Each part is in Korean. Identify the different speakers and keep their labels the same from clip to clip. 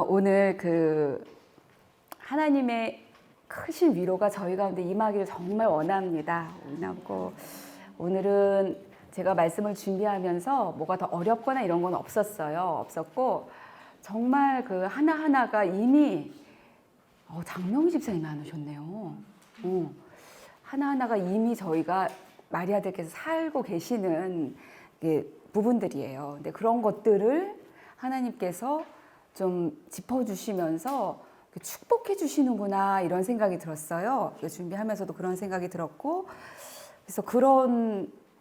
Speaker 1: 오늘 하나님의 크신 위로가 저희 가운데 임하기를 정말 원합니다. 원하고 오늘은 제가 말씀을 준비하면서 뭐가 더 어렵거나 이런 건 없었고 정말 하나하나가 이미 장명희 집사님이 안 오셨네요. 하나하나가 이미 저희가 마리아들께서 살고 계시는 부분들이에요. 근데 그런 것들을 하나님께서 좀 짚어주시면서 축복해 주시는구나 이런 생각이 들었어요. 준비하면서도 그런 생각이 들었고, 그래서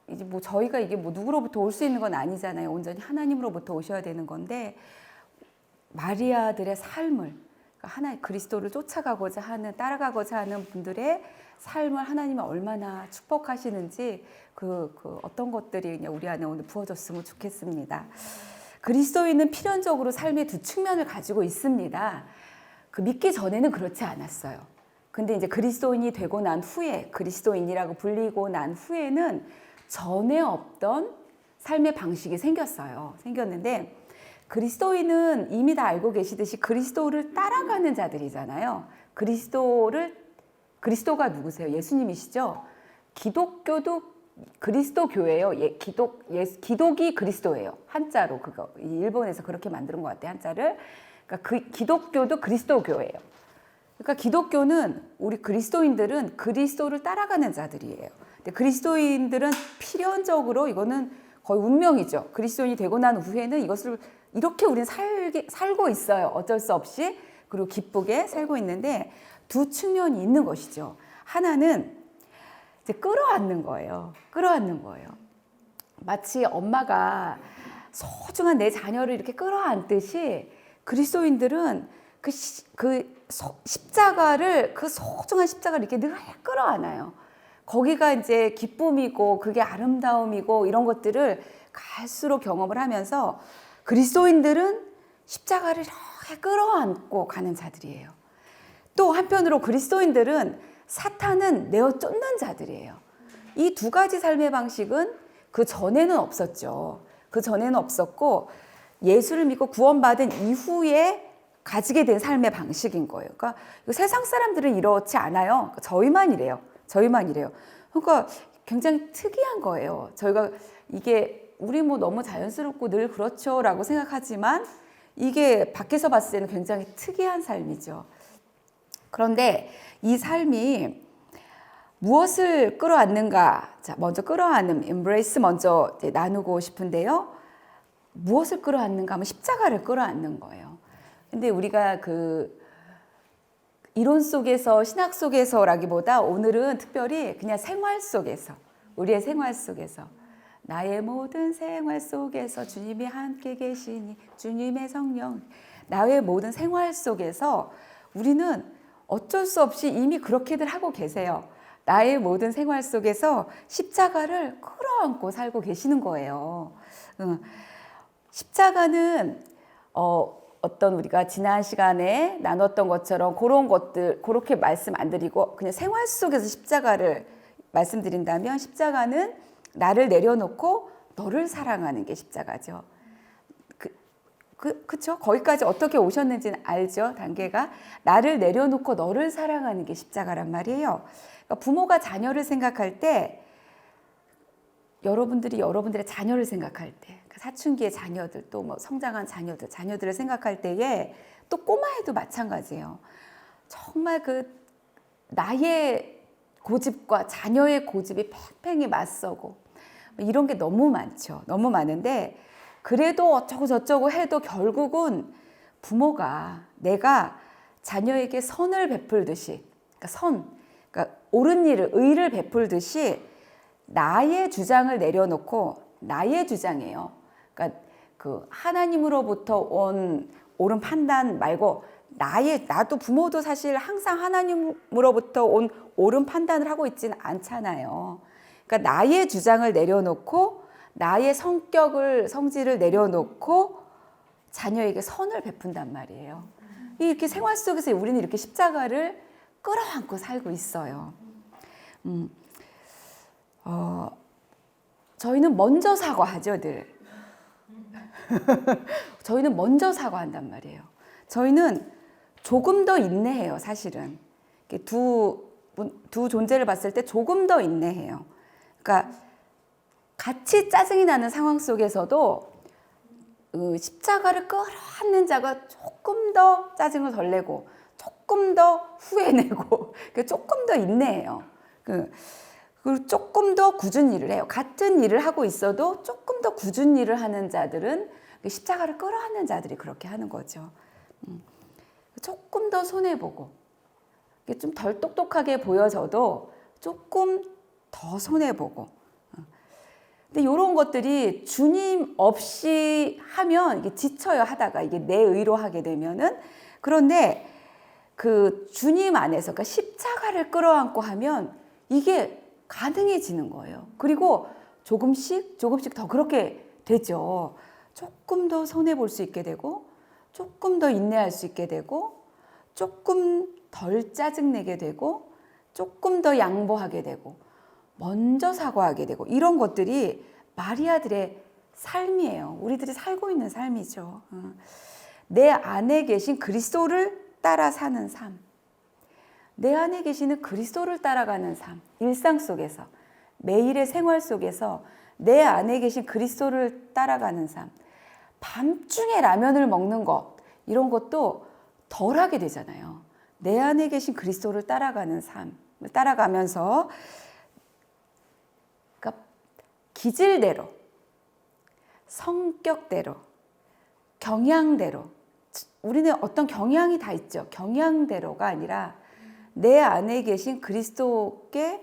Speaker 1: 이제 저희가 이게 누구로부터 올 수 있는 건 아니잖아요. 온전히 하나님으로부터 오셔야 되는 건데, 마리아들의 삶을, 하나의 그리스도를 쫓아가고자 하는, 따라가고자 하는 분들의 삶을 하나님이 얼마나 축복하시는지 어떤 것들이 그냥 우리 안에 오늘 부어졌으면 좋겠습니다. 그리스도인은 필연적으로 삶의 두 측면을 가지고 있습니다. 믿기 전에는 그렇지 않았어요. 근데 이제 그리스도인이 되고 난 후에, 그리스도인이라고 불리고 난 후에는 전에 없던 삶의 방식이 생겼는데, 그리스도인은 이미 다 알고 계시듯이 그리스도를 따라가는 자들이잖아요. 그리스도가 누구세요? 예수님이시죠? 기독교도 그리스도 교예요. 기독이 그리스도예요. 한자로 일본에서 그렇게 만든 것 같아요. 한자를. 그러니까 기독교도 그리스도교예요. 그러니까 기독교는 우리 그리스도인들은 그리스도를 따라가는 자들이에요. 근데 그리스도인들은 필연적으로 이거는 거의 운명이죠. 그리스도인이 되고 난 후에는 이것을 이렇게 우리는 살고 있어요. 어쩔 수 없이. 그리고 기쁘게 살고 있는데 두 측면이 있는 것이죠. 하나는 이제 끌어안는 거예요. 마치 엄마가 소중한 내 자녀를 이렇게 끌어안듯이 그리스도인들은 십자가를, 소중한 십자가를 이렇게 늘 끌어안아요. 거기가 이제 기쁨이고 그게 아름다움이고 이런 것들을 갈수록 경험을 하면서 그리스도인들은 십자가를 이렇게 끌어안고 가는 자들이에요. 또 한편으로 그리스도인들은 사탄은 내어 쫓는 자들이에요. 이 두 가지 삶의 방식은 그 전에는 없었죠. 그 전에는 없었고 예수를 믿고 구원받은 이후에 가지게 된 삶의 방식인 거예요. 그러니까 세상 사람들은 이렇지 않아요. 저희만 이래요. 그러니까 굉장히 특이한 거예요. 저희가 우리 너무 자연스럽고 늘 그렇죠라고 생각하지만 이게 밖에서 봤을 때는 굉장히 특이한 삶이죠. 그런데 이 삶이 무엇을 끌어안는가? 자, 먼저 끌어안는, embrace 먼저 나누고 싶은데요. 무엇을 끌어안는가 하면 십자가를 끌어안는 거예요. 근데 우리가 이론 속에서, 신학 속에서라기보다 오늘은 특별히 그냥 생활 속에서, 우리의 생활 속에서, 나의 모든 생활 속에서 주님이 함께 계시니 주님의 성령, 나의 모든 생활 속에서 우리는 어쩔 수 없이 이미 그렇게들 하고 계세요. 나의 모든 생활 속에서 십자가를 끌어안고 살고 계시는 거예요. 십자가는 어떤 우리가 지난 시간에 나눴던 것처럼 그런 것들 그렇게 말씀 안 드리고 그냥 생활 속에서 십자가를 말씀드린다면, 십자가는 나를 내려놓고 너를 사랑하는 게 십자가죠. 그쵸? 거기까지 어떻게 오셨는지는 알죠? 단계가. 나를 내려놓고 너를 사랑하는 게 십자가란 말이에요. 그러니까 부모가 자녀를 생각할 때, 여러분들이 여러분들의 자녀를 생각할 때, 사춘기의 자녀들, 또 성장한 자녀들을 생각할 때에, 또 꼬마애도 마찬가지예요. 정말 나의 고집과 자녀의 고집이 팽팽히 맞서고, 이런 게 너무 많죠. 너무 많은데, 그래도 어쩌고 저쩌고 해도 결국은 부모가 내가 자녀에게 선을 베풀듯이, 그러니까 옳은 일을, 의를 베풀듯이 나의 주장을 내려놓고, 나의 주장이에요. 그러니까 하나님으로부터 온 옳은 판단 말고 나도 부모도 사실 항상 하나님으로부터 온 옳은 판단을 하고 있지는 않잖아요. 그러니까 나의 주장을 내려놓고 나의 성질을 내려놓고 자녀에게 선을 베푼단 말이에요. 이렇게 생활 속에서 우리는 이렇게 십자가를 끌어안고 살고 있어요. 저희는 먼저 사과하죠, 늘. 저희는 먼저 사과한단 말이에요. 저희는 조금 더 인내해요, 사실은. 두 존재를 봤을 때 조금 더 인내해요. 그러니까 같이 짜증이 나는 상황 속에서도 십자가를 끌어안는 자가 조금 더 짜증을 덜 내고 조금 더 후회내고 조금 더 인내해요. 그리고 조금 더 굳은 일을 해요. 같은 일을 하고 있어도 조금 더 굳은 일을 하는 자들은 십자가를 끌어안는 자들이 그렇게 하는 거죠. 조금 더 손해보고 좀 덜 똑똑하게 보여져도 조금 더 손해보고. 근데 이런 것들이 주님 없이 하면 이게 지쳐요, 하다가 이게 내 의로 하게 되면은. 그런데 그 주님 안에서, 그러니까 십자가를 끌어안고 하면 이게 가능해지는 거예요. 그리고 조금씩 더 그렇게 되죠. 조금 더 손해볼 수 있게 되고, 조금 더 인내할 수 있게 되고, 조금 덜 짜증내게 되고, 조금 더 양보하게 되고, 먼저 사과하게 되고, 이런 것들이 마리아들의 삶이에요. 우리들이 살고 있는 삶이죠. 내 안에 계신 그리스도를 따라 사는 삶. 내 안에 계시는 그리스도를 따라가는 삶. 일상 속에서, 매일의 생활 속에서 내 안에 계신 그리스도를 따라가는 삶. 밤중에 라면을 먹는 것, 이런 것도 덜 하게 되잖아요. 내 안에 계신 그리스도를 따라가는 삶을 따라가면서, 그러니까 기질대로, 성격대로, 경향대로, 우리는 어떤 경향이 다 있죠. 경향대로가 아니라 내 안에 계신 그리스도를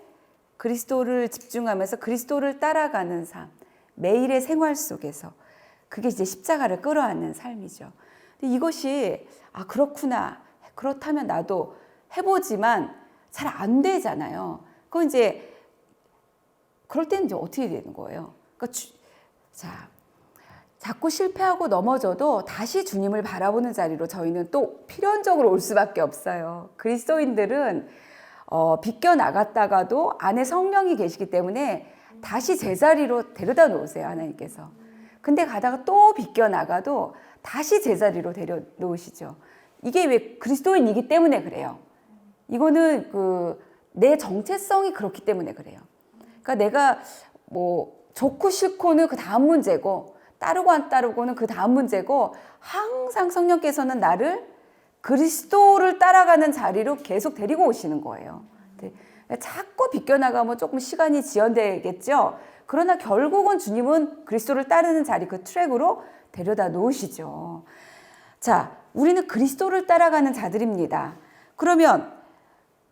Speaker 1: 집중하면서 그리스도를 따라가는 삶, 매일의 생활 속에서, 그게 이제 십자가를 끌어안는 삶이죠. 근데 이것이 그렇구나, 그렇다면 나도 해보지만 잘 안 되잖아요. 그건 이제 그럴 때는 이제 어떻게 되는 거예요? 그러니까 자꾸 실패하고 넘어져도 다시 주님을 바라보는 자리로 저희는 또 필연적으로 올 수밖에 없어요. 그리스도인들은 비껴 나갔다가도 안에 성령이 계시기 때문에 다시 제자리로 데려다 놓으세요, 하나님께서. 근데 가다가 또 비껴 나가도 다시 제자리로 데려 놓으시죠. 이게 왜 그리스도인이기 때문에 그래요. 이거는 내 정체성이 그렇기 때문에 그래요. 그러니까 내가 좋고 싫고는 그 다음 문제고, 따르고 안 따르고는 그 다음 문제고, 항상 성령께서는 나를 그리스도를 따라가는 자리로 계속 데리고 오시는 거예요. 자꾸 비껴나가면 조금 시간이 지연되겠죠. 그러나 결국은 주님은 그리스도를 따르는 자리, 그 트랙으로 데려다 놓으시죠. 자, 우리는 그리스도를 따라가는 자들입니다. 그러면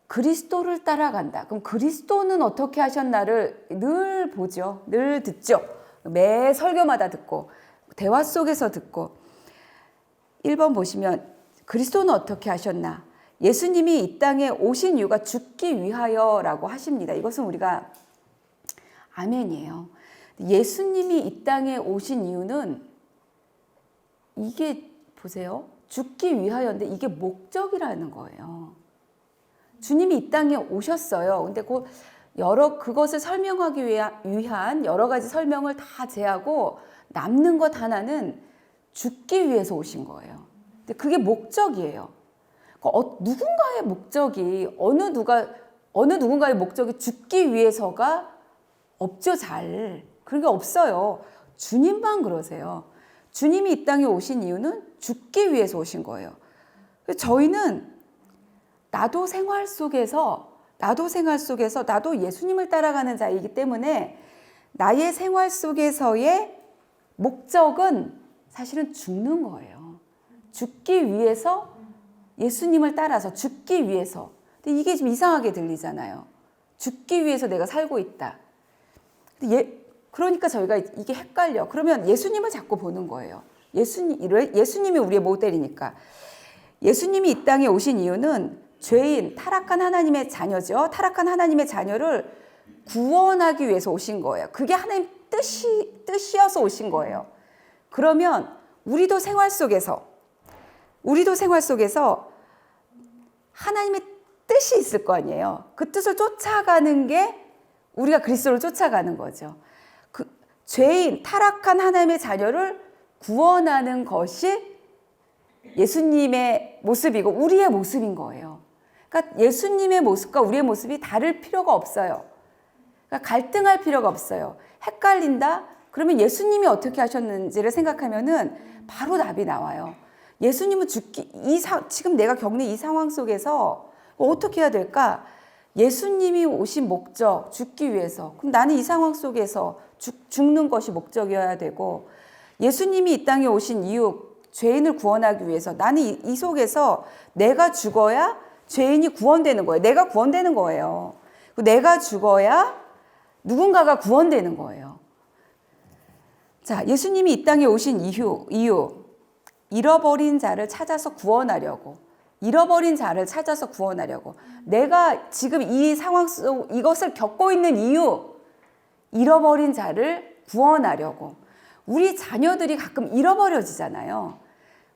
Speaker 1: 그리스도를 따라간다. 그럼 그리스도는 어떻게 하셨나를 늘 보죠. 늘 듣죠. 매 설교마다 듣고, 대화 속에서 듣고. 1번 보시면 그리스도는 어떻게 하셨나? 예수님이 이 땅에 오신 이유가 죽기 위하여라고 하십니다. 이것은 우리가 아멘이에요. 예수님이 이 땅에 오신 이유는 이게 보세요. 죽기 위하여인데 이게 목적이라는 거예요. 주님이 이 땅에 오셨어요. 근데 그것을 설명하기 위한 여러 가지 설명을 다 제하고 남는 것 하나는 죽기 위해서 오신 거예요. 근데 그게 목적이에요. 누군가의 목적이, 어느 누군가의 목적이 죽기 위해서가 없죠, 잘. 그런 게 없어요. 주님만 그러세요. 주님이 이 땅에 오신 이유는 죽기 위해서 오신 거예요. 저희는 나도 생활 속에서 나도 예수님을 따라가는 자이기 때문에 나의 생활 속에서의 목적은 사실은 죽는 거예요. 죽기 위해서, 예수님을 따라서 죽기 위해서. 근데 이게 좀 이상하게 들리잖아요. 죽기 위해서 내가 살고 있다. 그러니까 저희가 이게 헷갈려. 그러면 예수님을 자꾸 보는 거예요. 예수님이 우리의 모델이니까. 예수님이 이 땅에 오신 이유는 죄인, 타락한 하나님의 자녀죠. 타락한 하나님의 자녀를 구원하기 위해서 오신 거예요. 그게 하나님 뜻이어서 오신 거예요. 그러면 우리도 생활 속에서 하나님의 뜻이 있을 거 아니에요. 그 뜻을 쫓아가는 게 우리가 그리스도를 쫓아가는 거죠. 죄인, 타락한 하나님의 자녀를 구원하는 것이 예수님의 모습이고 우리의 모습인 거예요. 그러니까 예수님의 모습과 우리의 모습이 다를 필요가 없어요. 그러니까 갈등할 필요가 없어요. 헷갈린다? 그러면 예수님이 어떻게 하셨는지를 생각하면은 바로 답이 나와요. 예수님은 지금 내가 겪는 이 상황 속에서 어떻게 해야 될까? 예수님이 오신 목적, 죽기 위해서. 그럼 나는 이 상황 속에서 죽는 것이 목적이어야 되고, 예수님이 이 땅에 오신 이유, 죄인을 구원하기 위해서 나는 이 속에서 내가 죽어야 죄인이 구원되는 거예요. 내가 구원되는 거예요. 내가 죽어야 누군가가 구원되는 거예요. 자, 예수님이 이 땅에 오신 이유, 잃어버린 자를 찾아서 구원하려고. 잃어버린 자를 찾아서 구원하려고. 내가 지금 이 상황 속 이것을 겪고 있는 이유, 잃어버린 자를 구원하려고. 우리 자녀들이 가끔 잃어버려지잖아요.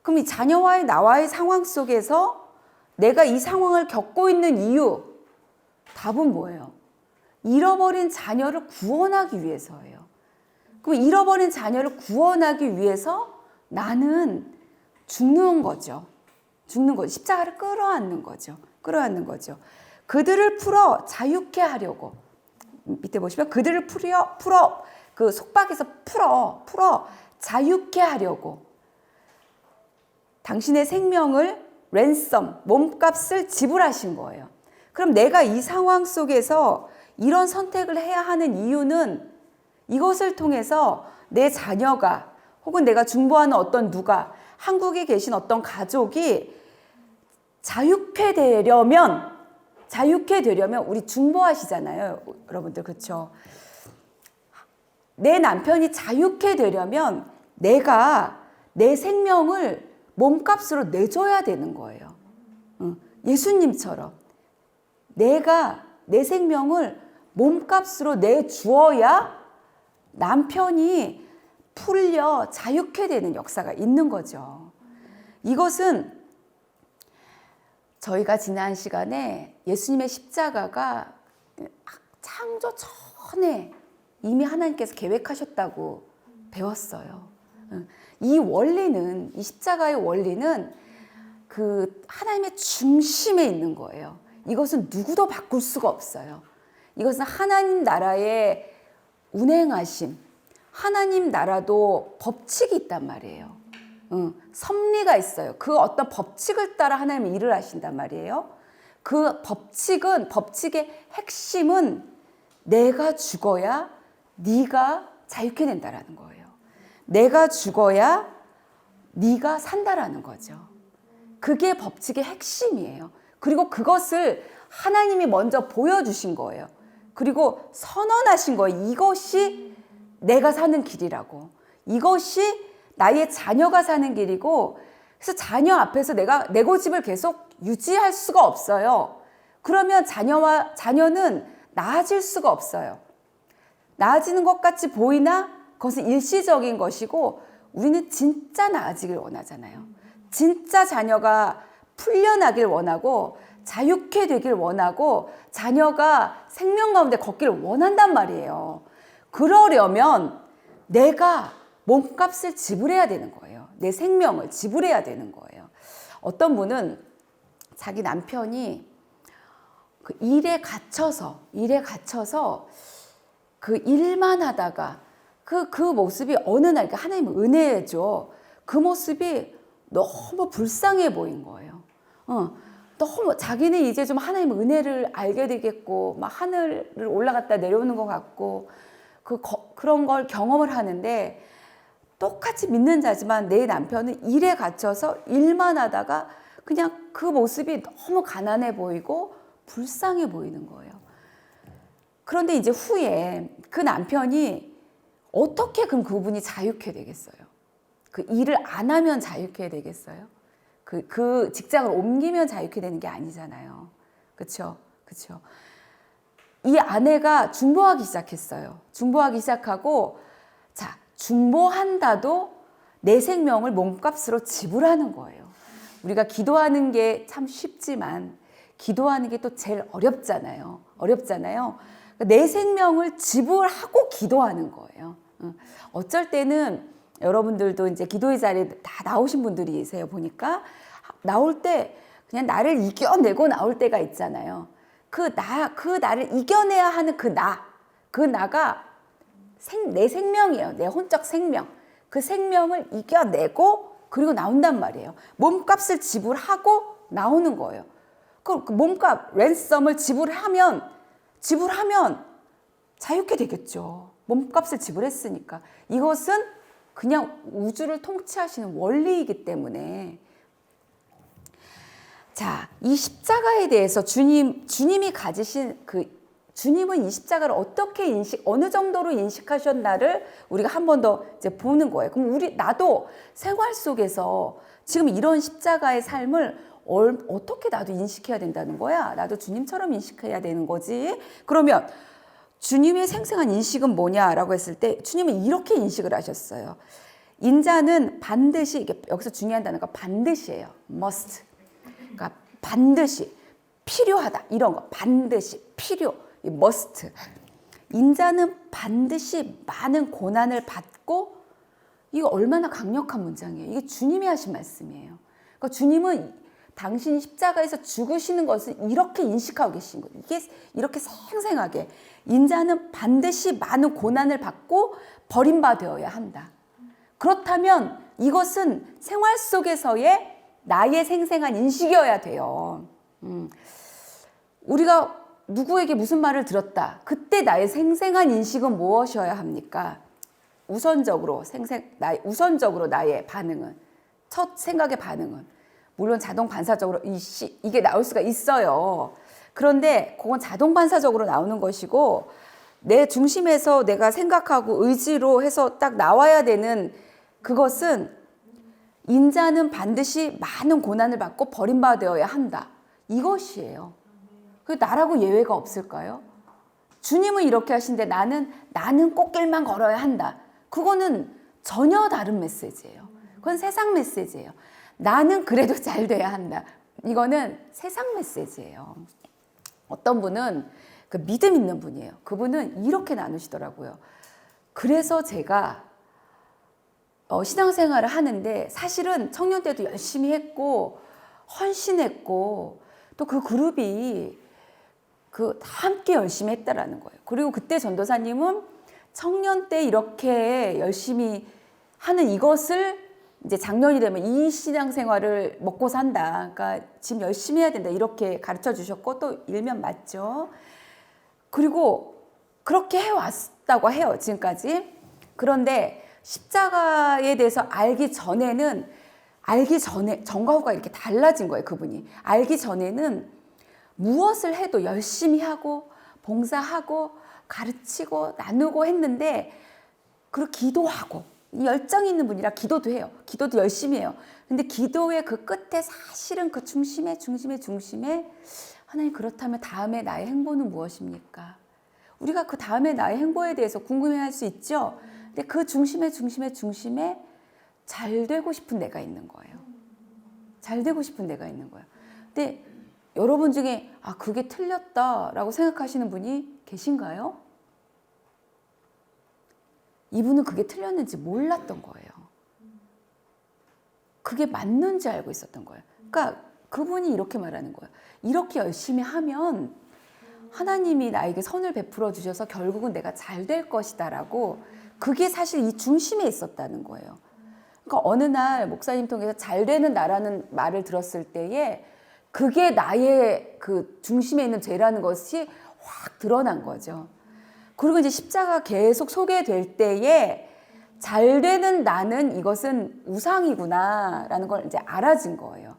Speaker 1: 그럼 이 자녀와의 나와의 상황 속에서 내가 이 상황을 겪고 있는 이유, 답은 뭐예요? 잃어버린 자녀를 구원하기 위해서예요. 그럼 잃어버린 자녀를 구원하기 위해서 나는 죽는 거죠. 죽는 거죠. 십자가를 끌어안는 거죠. 끌어안는 거죠. 그들을 풀어 자유케 하려고. 밑에 보시면 그들을 풀어 그 속박에서 풀어 자유케 하려고. 당신의 생명을 랜섬, 몸값을 지불하신 거예요. 그럼 내가 이 상황 속에서 이런 선택을 해야 하는 이유는 이것을 통해서 내 자녀가 혹은 내가 중보하는 어떤 누가 한국에 계신 어떤 가족이 자유케 되려면 우리 중보하시잖아요. 여러분들 그렇죠? 내 남편이 자유케 되려면 내가 내 생명을 몸값으로 내줘야 되는 거예요. 예수님처럼 내가 내 생명을 몸값으로 내주어야 남편이 풀려 자유케 되는 역사가 있는 거죠. 이것은 저희가 지난 시간에 예수님의 십자가가 창조 전에 이미 하나님께서 계획하셨다고 배웠어요. 이 원리는, 이 십자가의 원리는 그 하나님의 중심에 있는 거예요. 이것은 누구도 바꿀 수가 없어요. 이것은 하나님 나라의 운행하심, 하나님 나라도 법칙이 있단 말이에요. 섭리가 있어요. 그 어떤 법칙을 따라 하나님이 일을 하신단 말이에요. 그 법칙의 핵심은 내가 죽어야 네가 자유케 된다라는 거예요. 내가 죽어야 네가 산다라는 거죠. 그게 법칙의 핵심이에요. 그리고 그것을 하나님이 먼저 보여주신 거예요. 그리고 선언하신 거예요. 이것이 내가 사는 길이라고. 이것이 나의 자녀가 사는 길이고, 그래서 자녀 앞에서 내가 내 고집을 계속 유지할 수가 없어요. 그러면 자녀는 나아질 수가 없어요. 나아지는 것 같이 보이나 그것은 일시적인 것이고, 우리는 진짜 나아지길 원하잖아요. 진짜 자녀가 풀려나길 원하고 자유케 되길 원하고 자녀가 생명 가운데 걷기를 원한단 말이에요. 그러려면 내가 몸값을 지불해야 되는 거예요. 내 생명을 지불해야 되는 거예요. 어떤 분은 자기 남편이 그 일에 갇혀서 그 일만 하다가 그 모습이 어느 날, 그러니까 하나님의 은혜죠. 그 모습이 너무 불쌍해 보인 거예요. 너무 자기는 이제 좀 하나님의 은혜를 알게 되겠고, 막 하늘을 올라갔다 내려오는 것 같고, 그런 걸 경험을 하는데, 똑같이 믿는 자지만 내 남편은 일에 갇혀서 일만 하다가 그냥 그 모습이 너무 가난해 보이고 불쌍해 보이는 거예요. 그런데 이제 후에 그 남편이 어떻게 그럼 그분이 자유케 되겠어요? 그 일을 안 하면 자유케 되겠어요? 그 직장을 옮기면 자유케 되는 게 아니잖아요. 그렇죠? 그렇죠? 이 아내가 중보하기 시작했어요. 중보하기 시작하고, 자, 중보한다도 내 생명을 몸값으로 지불하는 거예요. 우리가 기도하는 게 참 쉽지만 기도하는 게 또 제일 어렵잖아요. 내 생명을 지불하고 기도하는 거예요. 어쩔 때는 여러분들도 이제 기도의 자리에 다 나오신 분들이세요. 보니까 나올 때 그냥 나를 이겨내고 나올 때가 있잖아요. 그 나를 이겨내야 하는 그 나가 내 생명이에요. 내 혼적 생명. 그 생명을 이겨내고 그리고 나온단 말이에요. 몸값을 지불하고 나오는 거예요. 그 몸값, 랜섬을 지불하면 자유케 되겠죠. 몸값을 지불했으니까. 이것은 그냥 우주를 통치하시는 원리이기 때문에. 자, 이 십자가에 대해서 주님이 가지신 주님은 이 십자가를 어떻게 어느 정도로 인식하셨나를 우리가 한 번 더 이제 보는 거예요. 그럼 나도 생활 속에서 지금 이런 십자가의 삶을 어떻게 나도 인식해야 된다는 거야? 나도 주님처럼 인식해야 되는 거지. 그러면 주님의 생생한 인식은 뭐냐라고 했을 때 주님은 이렇게 인식을 하셨어요. 인자는 반드시, 이게 여기서 중요한 단어가 반드시예요. must. 그러니까 반드시 필요하다. 이런 거. 반드시 필요. 이 must. 인자는 반드시 많은 고난을 받고, 이거 얼마나 강력한 문장이에요. 이게 주님이 하신 말씀이에요. 그러니까 주님은 당신이 십자가에서 죽으시는 것을 이렇게 인식하고 계신 거예요. 이게 이렇게 생생하게. 인자는 반드시 많은 고난을 받고 버림받아야 한다. 그렇다면 이것은 생활 속에서의 나의 생생한 인식이어야 돼요. 우리가 누구에게 무슨 말을 들었다. 그때 나의 생생한 인식은 무엇이어야 합니까? 우선적으로 나의 반응은, 첫 생각의 반응은, 물론 자동 반사적으로 이게 나올 수가 있어요. 그런데 그건 자동 반사적으로 나오는 것이고, 내 중심에서 내가 생각하고 의지로 해서 딱 나와야 되는 그것은, 인자는 반드시 많은 고난을 받고 버림받아야 한다. 이것이에요. 나라고 예외가 없을까요? 주님은 이렇게 하신데 나는 꽃길만 걸어야 한다. 그거는 전혀 다른 메시지예요. 그건 세상 메시지예요. 나는 그래도 잘 돼야 한다. 이거는 세상 메시지예요. 어떤 분은 그 믿음 있는 분이에요. 그분은 이렇게 나누시더라고요. 그래서 제가 신앙생활을 하는데 사실은 청년 때도 열심히 했고 헌신했고 또 그 그룹이 함께 열심히 했다라는 거예요. 그리고 그때 전도사님은 청년 때 이렇게 열심히 하는 이것을 이제 작년이 되면 이 신앙생활을 먹고 산다. 그러니까 지금 열심히 해야 된다. 이렇게 가르쳐 주셨고 또 일면 맞죠. 그리고 그렇게 해왔다고 해요. 지금까지. 그런데 십자가에 대해서 알기 전에 전과 후가 이렇게 달라진 거예요. 그분이. 알기 전에는 무엇을 해도 열심히 하고 봉사하고 가르치고 나누고 했는데, 그리고 기도하고 열정이 있는 분이라 기도도 해요. 기도도 열심히 해요. 근데 기도의 그 끝에 사실은 그 중심에 하나님, 그렇다면 다음에 나의 행보는 무엇입니까? 우리가 그 다음에 나의 행보에 대해서 궁금해할 수 있죠. 근데 그 중심에 잘 되고 싶은 내가 있는 거예요. 잘 되고 싶은 내가 있는 거예요. 근데 여러분 중에 그게 틀렸다라고 생각하시는 분이 계신가요? 이분은 그게 틀렸는지 몰랐던 거예요. 그게 맞는지 알고 있었던 거예요. 그러니까 그분이 이렇게 말하는 거예요. 이렇게 열심히 하면 하나님이 나에게 선을 베풀어 주셔서 결국은 내가 잘 될 것이다라고, 그게 사실 이 중심에 있었다는 거예요. 그러니까 어느 날 목사님 통해서 잘 되는 나라는 말을 들었을 때에 그게 나의 그 중심에 있는 죄라는 것이 확 드러난 거죠. 그리고 이제 십자가 계속 소개될 때에 잘 되는 나는 이것은 우상이구나라는 걸 이제 알아진 거예요.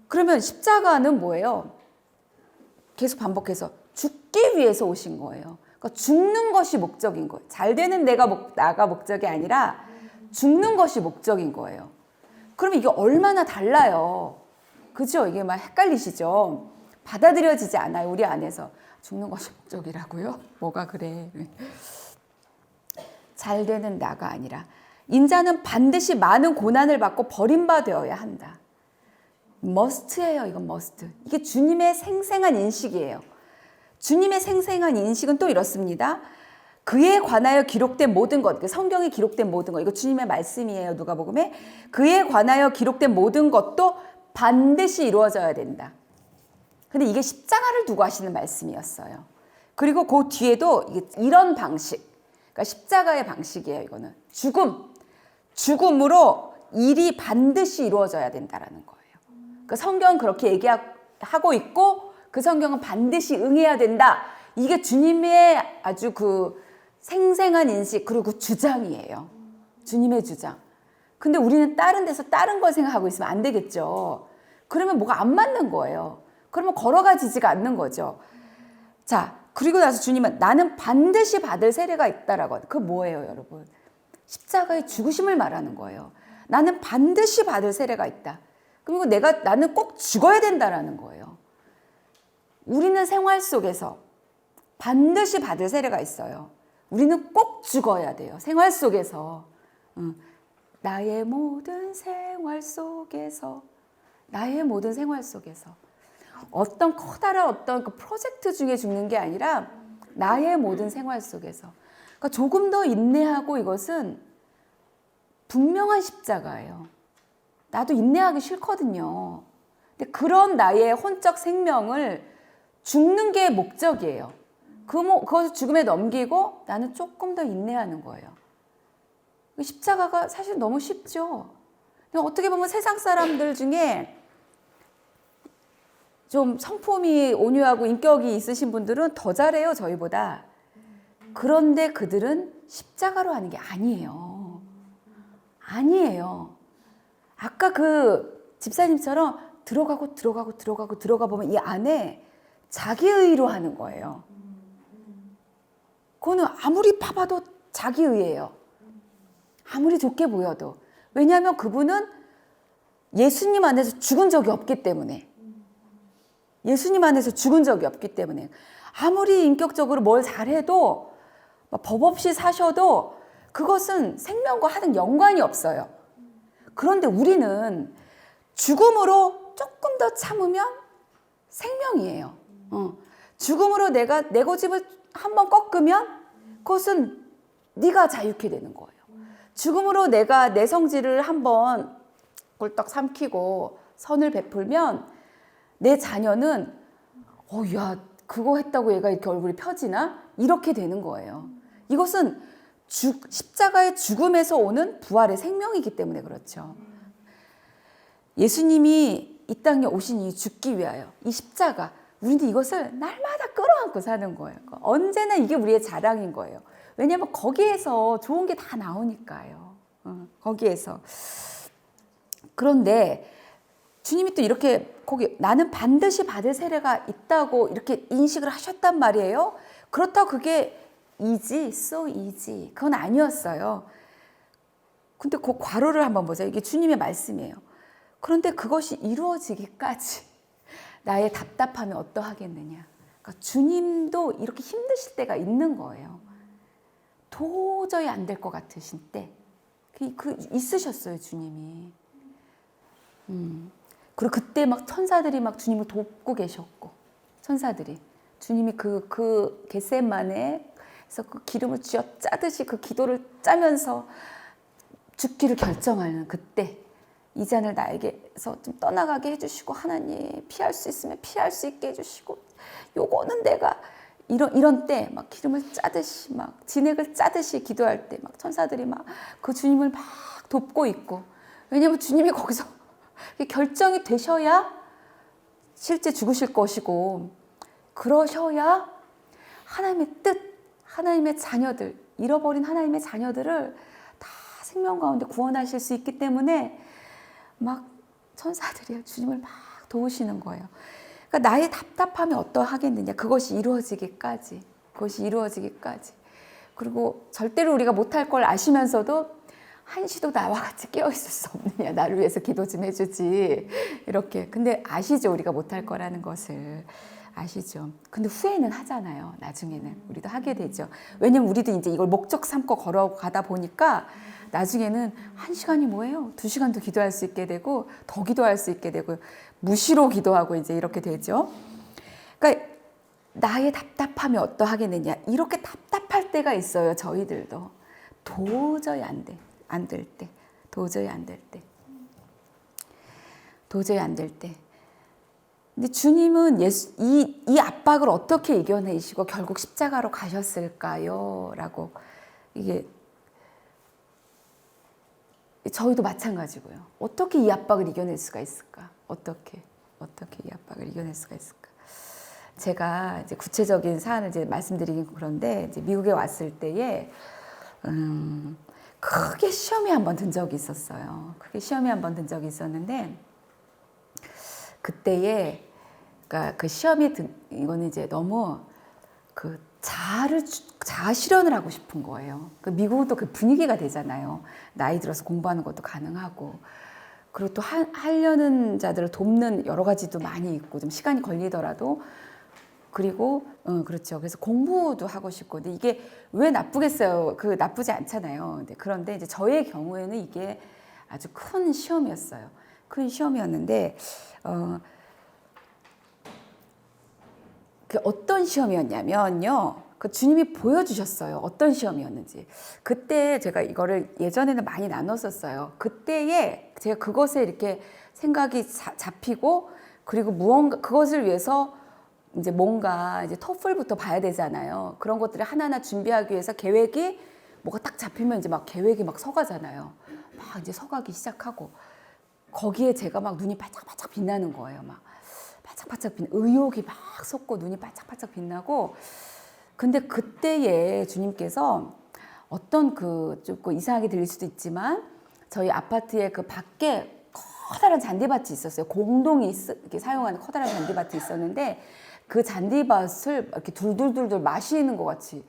Speaker 1: 그러면 십자가는 뭐예요? 계속 반복해서 죽기 위해서 오신 거예요. 그러니까 죽는 것이 목적인 거예요. 잘 되는 나가 목적이 아니라 죽는 것이 목적인 거예요. 그러면 이게 얼마나 달라요. 그죠? 이게 막 헷갈리시죠? 받아들여지지 않아요. 우리 안에서. 죽는 것이 목적이라고요? 뭐가 그래? 잘 되는 나가 아니라 인자는 반드시 많은 고난을 받고 버림받아야 한다. must예요. 이건 must. 이게 주님의 생생한 인식이에요. 주님의 생생한 인식은 또 이렇습니다. 그에 관하여 기록된 모든 것, 성경에 기록된 모든 것, 이거 주님의 말씀이에요. 누가복음에. 그에 관하여 기록된 모든 것도 반드시 이루어져야 된다. 근데 이게 십자가를 두고 하시는 말씀이었어요. 그리고 그 뒤에도 이런 방식, 그러니까 십자가의 방식이에요. 이거는 죽음으로 일이 반드시 이루어져야 된다라는 거예요. 그 성경은 그렇게 얘기하고 있고 그 성경은 반드시 응해야 된다. 이게 주님의 아주 그 생생한 인식 그리고 주장이에요. 주님의 주장. 근데 우리는 다른 데서 다른 걸 생각하고 있으면 안 되겠죠. 그러면 뭐가 안 맞는 거예요. 그러면 걸어가지지가 않는 거죠. 자, 그리고 나서 주님은 나는 반드시 받을 세례가 있다라고. 그거 뭐예요, 여러분? 십자가의 죽으심을 말하는 거예요. 나는 반드시 받을 세례가 있다. 그리고 나는 꼭 죽어야 된다라는 거예요. 우리는 생활 속에서 반드시 받을 세례가 있어요. 우리는 꼭 죽어야 돼요. 생활 속에서. 나의 모든 생활 속에서. 나의 모든 생활 속에서. 어떤 커다란 어떤 그 프로젝트 중에 죽는 게 아니라 나의 모든 생활 속에서. 그러니까 조금 더 인내하고 이것은 분명한 십자가예요. 나도 인내하기 싫거든요. 근데 그런 나의 혼적 생명을 죽는 게 목적이에요. 그것을 죽음에 넘기고 나는 조금 더 인내하는 거예요. 십자가가 사실 너무 쉽죠. 어떻게 보면 세상 사람들 중에 좀 성품이 온유하고 인격이 있으신 분들은 더 잘해요, 저희보다. 그런데 그들은 십자가로 하는 게 아니에요. 아니에요. 아까 그 집사님처럼 들어가 보면 이 안에 자기의로 하는 거예요. 그거는 아무리 파봐도 자기의예요. 아무리 좋게 보여도. 왜냐하면 그분은 예수님 안에서 죽은 적이 없기 때문에. 예수님 안에서 죽은 적이 없기 때문에. 아무리 인격적으로 뭘 잘해도 법 없이 사셔도 그것은 생명과 하는 연관이 없어요. 그런데 우리는 죽음으로 조금 더 참으면 생명이에요. 죽음으로 내가 내 고집을 한번 꺾으면 그것은 네가 자유케 되는 거예요. 죽음으로 내가 내 성질을 한번 꿀떡 삼키고 선을 베풀면 내 자녀는 야, 그거 했다고 얘가 이렇게 얼굴이 펴지나? 이렇게 되는 거예요. 이것은 십자가의 죽음에서 오는 부활의 생명이기 때문에 그렇죠. 예수님이 이 땅에 오신 이 죽기 위하여 이 십자가, 우리는 이것을 날마다 끌어안고 사는 거예요. 언제나 이게 우리의 자랑인 거예요. 왜냐하면 거기에서 좋은 게 다 나오니까요. 거기에서. 그런데 주님이 또 이렇게 거기 나는 반드시 받을 세례가 있다고 이렇게 인식을 하셨단 말이에요. 그렇다고 그게 so easy. 그건 아니었어요. 근데 그 괄호를 한번 보세요. 이게 주님의 말씀이에요. 그런데 그것이 이루어지기까지 나의 답답함이 어떠하겠느냐. 그러니까 주님도 이렇게 힘드실 때가 있는 거예요. 도저히 안 될 것 같으신 때. 있으셨어요, 주님이. 그리고 그때 막 천사들이 막 주님을 돕고 계셨고, 천사들이. 주님이 그 겟세마네에서 그 기름을 쥐어 짜듯이 그 기도를 짜면서 죽기를 결정하는 그때 이 잔을 나에게서 좀 떠나가게 해주시고 하나님 피할 수 있으면 피할 수 있게 해주시고 요거는 내가 이런 때 막 기름을 짜듯이 막 진액을 짜듯이 기도할 때 막 천사들이 막 그 주님을 막 돕고 있고 왜냐면 주님이 거기서 결정이 되셔야 실제 죽으실 것이고 그러셔야 하나님의 뜻, 하나님의 자녀들, 잃어버린 하나님의 자녀들을 다 생명 가운데 구원하실 수 있기 때문에 막 천사들이 주님을 막 도우시는 거예요. 그러니까 나의 답답함이 어떠하겠느냐. 그것이 이루어지기까지. 그리고 절대로 우리가 못할 걸 아시면서도 한시도 나와 같이 깨어있을 수 없느냐. 나를 위해서 기도 좀 해주지. 이렇게. 근데 아시죠? 우리가 못할 거라는 것을. 아시죠? 근데 후회는 하잖아요. 나중에는. 우리도 하게 되죠. 왜냐면 우리도 이제 이걸 목적 삼고 걸어가다 보니까 나중에는 1시간이 뭐예요? 2시간도 기도할 수 있게 되고 더 기도할 수 있게 되고 무시로 기도하고 이제 이렇게 되죠. 그러니까 나의 답답함이 어떠하겠느냐. 이렇게 답답할 때가 있어요. 저희들도. 도저히 안 돼. 안 될 때. 도저히 안 될 때. 도저히 안 될 때. 근데 주님은 이 압박을 어떻게 이겨내시고 결국 십자가로 가셨을까요? 라고. 이게 저희도 마찬가지고요. 어떻게 이 압박을 이겨낼 수가 있을까? 어떻게 이 압박을 이겨낼 수가 있을까? 제가 이제 구체적인 사안을 이제 말씀드리긴 그런데 이제 미국에 왔을 때에 크게 시험에 한번 든 적이 있었어요. 크게 시험에 한번 든 적이 있었는데 그때에 그러니까 그 시험이 이거는 이제 너무 그 자아 실현을 하고 싶은 거예요. 그 미국은 또 그 분위기가 되잖아요. 나이 들어서 공부하는 것도 가능하고 그리고 또 하려는 자들을 돕는 여러 가지도 많이 있고 좀 시간이 걸리더라도 그리고 그렇죠. 그래서 공부도 하고 싶고 근데 이게 왜 나쁘겠어요? 그 나쁘지 않잖아요. 그런데 이제 저의 경우에는 이게 아주 큰 시험이었어요. 큰 시험이었는데 그 어떤 시험이었냐면요. 그 주님이 보여주셨어요. 어떤 시험이었는지. 그때 제가 이거를 예전에는 많이 나눴었어요. 그때에 제가 그것에 이렇게 생각이 잡히고 그리고 무언가 그것을 위해서 이제 뭔가 이제 토플부터 봐야 되잖아요. 그런 것들을 하나하나 준비하기 위해서 계획이 뭐가 딱 잡히면 이제 막 계획이 막 서가잖아요. 막 이제 서가기 시작하고 거기에 제가 막 눈이 반짝반짝 빛나는 거예요. 막 반짝반짝 의욕이 막 솟고 눈이 반짝반짝 빛나고 근데 그때에 주님께서 어떤 조금 이상하게 들릴 수도 있지만 저희 아파트의 그 밖에 커다란 잔디밭이 있었어요. 공동이 이렇게 사용하는 커다란 잔디밭이 있었는데 그 잔디밭을 이렇게 둘둘둘둘 마시는 것 같이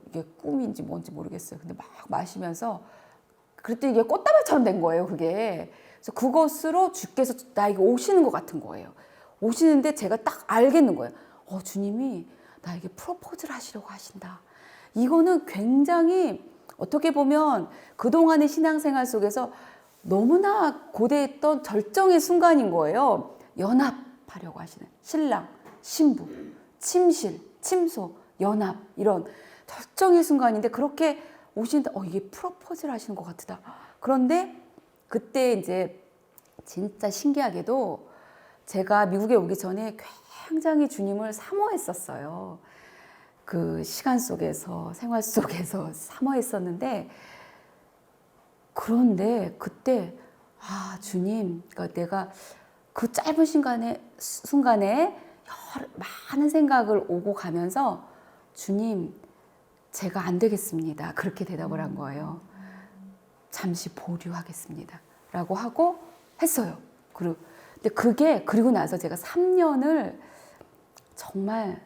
Speaker 1: 이게 꿈인지 뭔지 모르겠어요. 근데 막 마시면서 그랬더니 이게 꽃다발처럼 된 거예요. 그게. 그래서 그것으로 주께서 나에게 오시는 것 같은 거예요. 오시는데 제가 딱 알겠는 거예요. 주님이 나에게 프로포즈를 하시려고 하신다. 이거는 굉장히 어떻게 보면 그동안의 신앙생활 속에서 너무나 고대했던 절정의 순간인 거예요. 연합하려고 하시는 신랑, 신부, 침실, 침소, 연합 이런 절정의 순간인데 그렇게 오시는데 이게 프로포즈를 하시는 것 같다. 그런데 그때 이제 진짜 신기하게도 제가 미국에 오기 전에 굉장히 주님을 사모했었어요. 그 시간 속에서 생활 속에서 사모했었는데 그런데 그때 주님, 그러니까 내가 그 짧은 순간에 많은 생각을 오고 가면서 주님, 제가 안 되겠습니다. 그렇게 대답을 한 거예요. 잠시 보류하겠습니다. 라고 하고 했어요. 근데 그리고 나서 제가 3년을 정말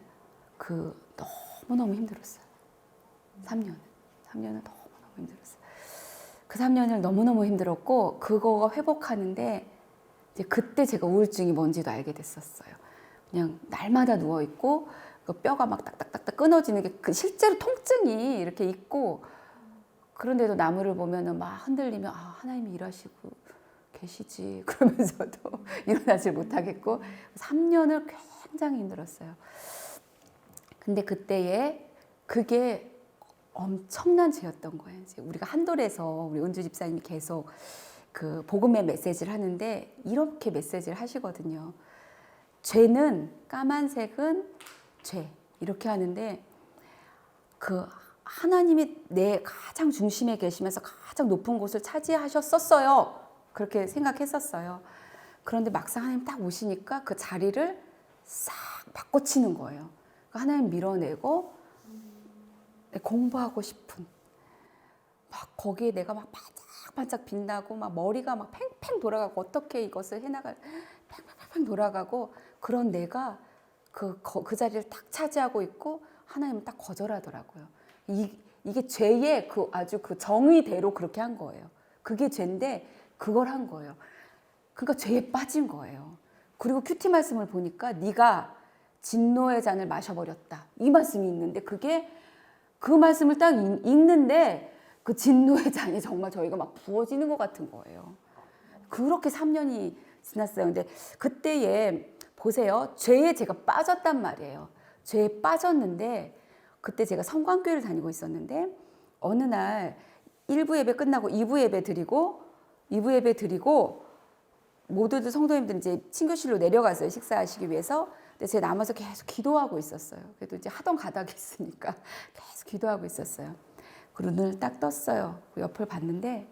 Speaker 1: 너무너무 힘들었어요. 3년은 너무너무 힘들었어요. 그 3년을 너무너무 힘들었고 그거가 회복하는데 이제 그때 제가 우울증이 뭔지도 알게 됐었어요. 그냥 날마다 누워 있고 그 뼈가 막 딱딱딱딱 끊어지는 게 실제로 통증이 이렇게 있고 그런데도 나무를 보면은 막 흔들리면 하나님이 일하시고 계시지 그러면서도 일어나질 못하겠고 3년을 굉장히 힘들었어요. 근데 그때에 그게 엄청난 죄였던 거예요. 이제 우리가 한돌에서 우리 은주 집사님이 계속 그 복음의 메시지를 하는데 이렇게 메시지를 하시거든요. 죄는 까만색은 죄 이렇게 하는데 그 하나님이 내 가장 중심에 계시면서 가장 높은 곳을 차지하셨었어요. 그렇게 생각했었어요. 그런데 막상 하나님 딱 오시니까 그 자리를 싹 바꿔치는 거예요. 하나님 밀어내고 공부하고 싶은 막 거기에 내가 막 반짝반짝 빛나고 막 머리가 막 팽팽 돌아가고 어떻게 이것을 해나갈 팽팽 돌아가고 그런 내가 그 자리를 딱 차지하고 있고 하나님은 딱 거절하더라고요. 이게 죄의 아주 그 정의대로 그렇게 한 거예요. 그게 죄인데 그걸 한 거예요. 그러니까 죄에 빠진 거예요. 그리고 큐티 말씀을 보니까 네가 진노의 잔을 마셔버렸다. 이 말씀이 있는데 그 말씀을 딱 읽는데 그 진노의 잔이 정말 저희가 막 부어지는 것 같은 거예요. 그렇게 3년이 지났어요. 근데 그때에 보세요. 죄에 제가 빠졌단 말이에요. 죄에 빠졌는데 그때 제가 성광교회를 다니고 있었는데 어느 날 1부 예배 끝나고 2부 예배 드리고 모두들 성도님들 이제 친교실로 내려갔어요. 식사하시기 위해서. 근데 제가 남아서 계속 기도하고 있었어요. 그래도 이제 하던 가닥이 있으니까 계속 기도하고 있었어요. 그리고 눈을 딱 떴어요. 그 옆을 봤는데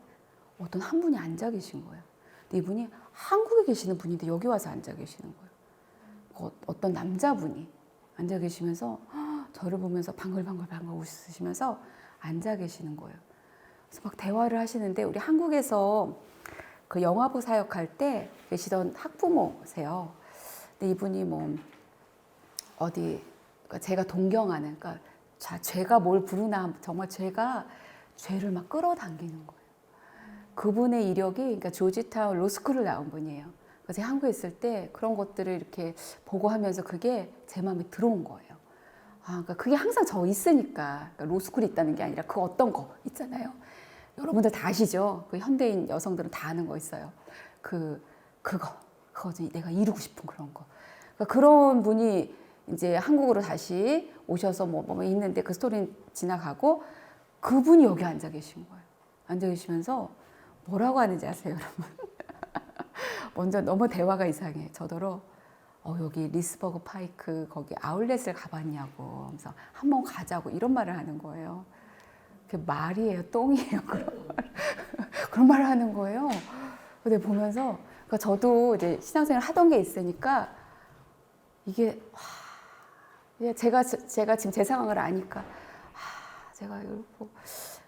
Speaker 1: 어떤 한 분이 앉아 계신 거예요. 근데 이분이 한국에 계시는 분인데 여기 와서 앉아 계시는 거예요. 어떤 남자분이 앉아 계시면서 저를 보면서 방글방글 웃으시면서 앉아 계시는 거예요. 그래서 막 대화를 하시는데 우리 한국에서 그 영화부 사역할 때 계시던 학부모세요. 근데 이분이 뭐 어디 그러니까 제가 동경하는 그러니까 죄가 뭘 부르나 정말 죄를 막 끌어당기는 거예요. 그분의 이력이 그러니까 조지타운 로스쿨을 나온 분이에요. 그래서 제가 한국에 있을 때 그런 것들을 이렇게 보고 하면서 그게 제 마음에 들어온 거예요. 그러니까 그게 항상 저 있으니까 그러니까 로스쿨이 있다는 게 아니라 그 어떤 거 있잖아요. 여러분들 다 아시죠? 그 현대인 여성들은 다 아는 거 있어요. 그거지 내가 이루고 싶은 그런 거. 그러니까 그런 분이 이제 한국으로 다시 오셔서 뭐 있는데 그 스토리는 지나가고 그분이 여기 앉아 계신 거예요. 앉아 계시면서 뭐라고 하는지 아세요, 여러분? 먼저 너무 대화가 이상해. 저더러 여기 리스버그 파이크 거기 아울렛을 가봤냐고. 그래서 한번 가자고 이런 말을 하는 거예요. 그게 말이에요, 똥이에요. 그런 말을 하는 거예요. 근데 보면서 그러니까 저도 이제 신앙생활 하던 게 있으니까 이게 제가 지금 제 상황을 아니까 제가 이러고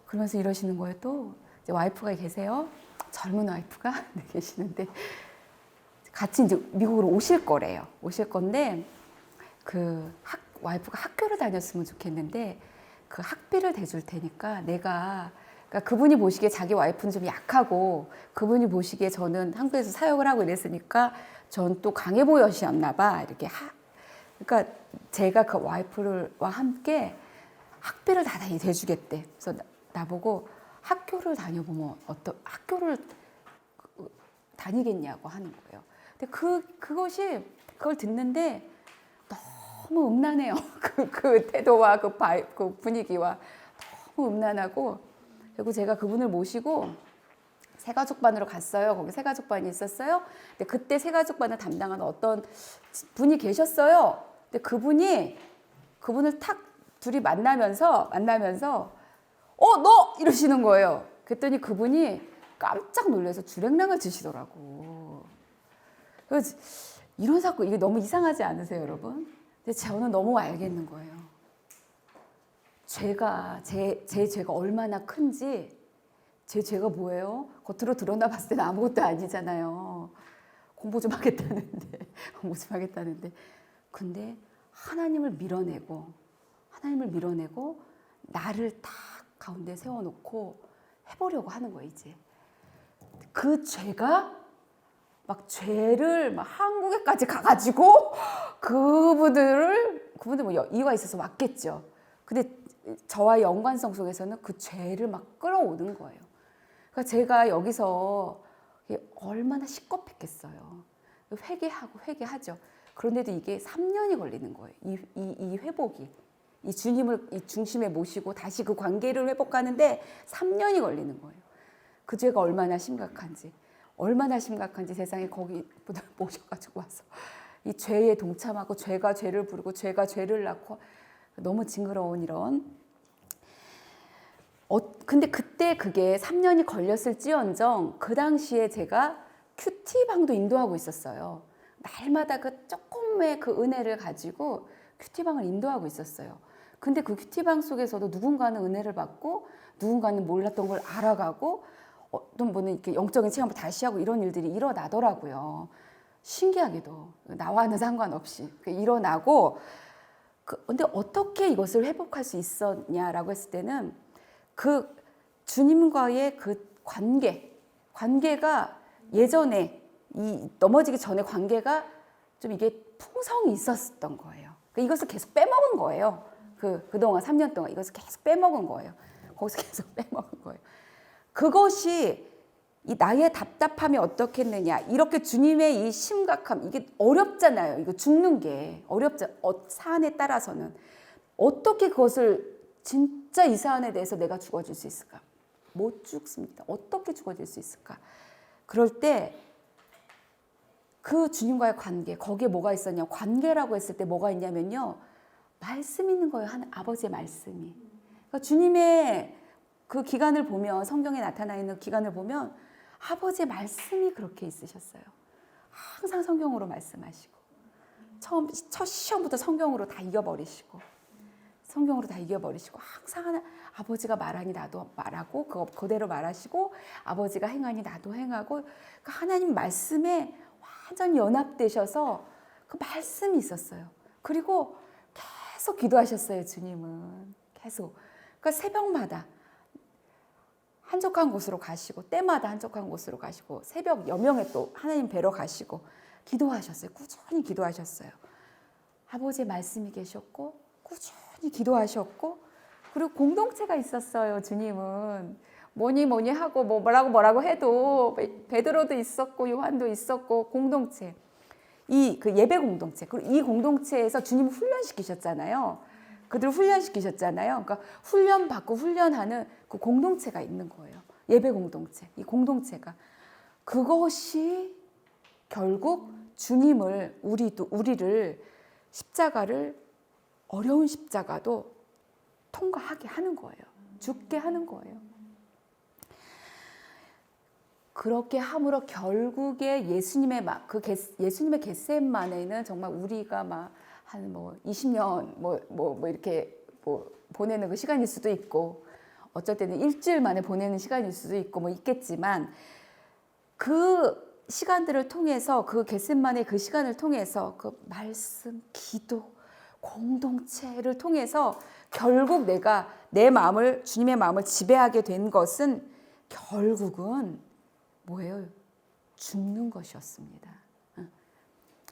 Speaker 1: 그러면서 이러시는 거예요. 또 이제 와이프가 계세요. 젊은 와이프가 계시는데 같이 이제 미국으로 오실 거래요. 오실 건데 와이프가 학교를 다녔으면 좋겠는데 그 학비를 대줄 테니까 그러니까 그분이 보시기에 자기 와이프는 좀 약하고 그분이 보시기에 저는 한국에서 사역을 하고 이랬으니까 전 또 강해 보여셨나 봐. 이렇게 그러니까 제가 그 와이프와 함께 학비를 다 대주겠대. 그래서 나보고 학교를 다녀보면 학교를 다니겠냐고 하는 거예요. 근데 그걸 듣는데 너무 음란해요. 그 태도와 그 분위기와 너무 음란하고 그리고 제가 그분을 모시고 새가족반으로 갔어요. 거기 새가족반이 있었어요. 근데 그때 새가족반을 담당하는 어떤 분이 계셨어요. 근데 그분을 탁 둘이 만나면서 너 이러시는 거예요. 그랬더니 그분이 깜짝 놀라서 주랭랑을 치시더라고. 그래서 이런 사건 이게 너무 이상하지 않으세요, 여러분? 근데 저는 너무 알겠는 거예요. 제 죄가 얼마나 큰지, 제 죄가 뭐예요? 겉으로 드러나 봤을 때는 아무것도 아니잖아요. 공부 좀 하겠다는데. 근데 하나님을 밀어내고 나를 딱 가운데 세워놓고 해보려고 하는 거예요, 이제. 그 죄가 죄를 한국에까지 가가지고 그분들 뭐 이유가 있어서 왔겠죠. 근데 저와의 연관성 속에서는 그 죄를 끌어오는 거예요. 그러니까 제가 여기서 얼마나 식겁했겠어요. 회개하죠. 그런데도 이게 3년이 걸리는 거예요. 이 회복이. 이 주님을 이 중심에 모시고 다시 그 관계를 회복하는데 3년이 걸리는 거예요. 그 죄가 얼마나 심각한지 세상에 거기 모셔가지고 와서 이 죄에 동참하고 죄가 죄를 부르고 죄가 죄를 낳고 너무 징그러운 이런. 근데 그때 그게 3년이 걸렸을지언정 그 당시에 제가 큐티방도 인도하고 있었어요. 날마다 그 조금의 그 은혜를 가지고 큐티방을 인도하고 있었어요. 근데 그 큐티방 속에서도 누군가는 은혜를 받고 누군가는 몰랐던 걸 알아가고 어떤 분은 이렇게 영적인 체험을 다시 하고 이런 일들이 일어나더라고요. 신기하게도 나와는 상관없이 일어나고 근데 어떻게 이것을 회복할 수 있었냐라고 했을 때는 그 주님과의 그 관계가 예전에 이 넘어지기 전에 관계가 좀 이게 풍성이 있었던 거예요. 이것을 계속 빼먹은 거예요. 그동안 3년 동안 이것을 계속 빼먹은 거예요. 거기서 계속 빼먹은 거예요. 그것이 이 나의 답답함이 어떻겠느냐, 이렇게 주님의 이 심각함, 이게 어렵잖아요. 이거 죽는 게 어렵죠. 사안에 따라서는 어떻게 그것을 진짜 이 사안에 대해서 내가 죽어질 수 있을까? 못 죽습니다. 어떻게 죽어질 수 있을까? 그럴 때 그 주님과의 관계, 거기에 뭐가 있었냐? 관계라고 했을 때 뭐가 있냐면요, 말씀 있는 거예요. 아버지의 말씀이. 그러니까 주님의 그 기간을 보면, 성경에 나타나 있는 기간을 보면 아버지의 말씀이 그렇게 있으셨어요. 항상 성경으로 말씀하시고, 첫 시험부터 성경으로 다 이겨버리시고, 성경으로 다 이겨버리시고, 항상 아버지가 말하니 나도 말하고, 그대로 말하시고, 아버지가 행하니 나도 행하고, 그러니까 하나님 말씀에 완전히 연합되셔서 그 말씀이 있었어요. 그리고 계속 기도하셨어요, 주님은. 계속. 그러니까 새벽마다 한적한 곳으로 가시고, 때마다 한적한 곳으로 가시고, 새벽 여명에 또 하나님 뵈러 가시고, 기도하셨어요. 꾸준히 기도하셨어요. 아버지의 말씀이 계셨고, 꾸준히 기도하셨고, 그리고 공동체가 있었어요, 주님은. 뭐니 하고 뭐라고 해도 베드로도 있었고 요한도 있었고, 공동체, 그 예배 공동체, 그리고 이 공동체에서 주님 훈련시키셨잖아요. 그들을 훈련시키셨잖아요. 그러니까 훈련받고 훈련하는 그 공동체가 있는 거예요. 예배 공동체, 이 공동체가. 그것이 결국 주님을, 우리를 십자가를, 어려운 십자가도 통과하게 하는 거예요. 죽게 하는 거예요. 그렇게 함으로 결국에 예수님의 겟세마네는 정말 우리가 막 한 20년 이렇게 보내는 그 시간일 수도 있고, 어쩔 때는 일주일 만에 보내는 시간일 수도 있고 있겠지만, 그 시간들을 통해서, 그 겟세마네 그 시간을 통해서 그 말씀, 기도, 공동체를 통해서 결국 내가 주님의 마음을 지배하게 된 것은 결국은 뭐예요? 죽는 것이었습니다.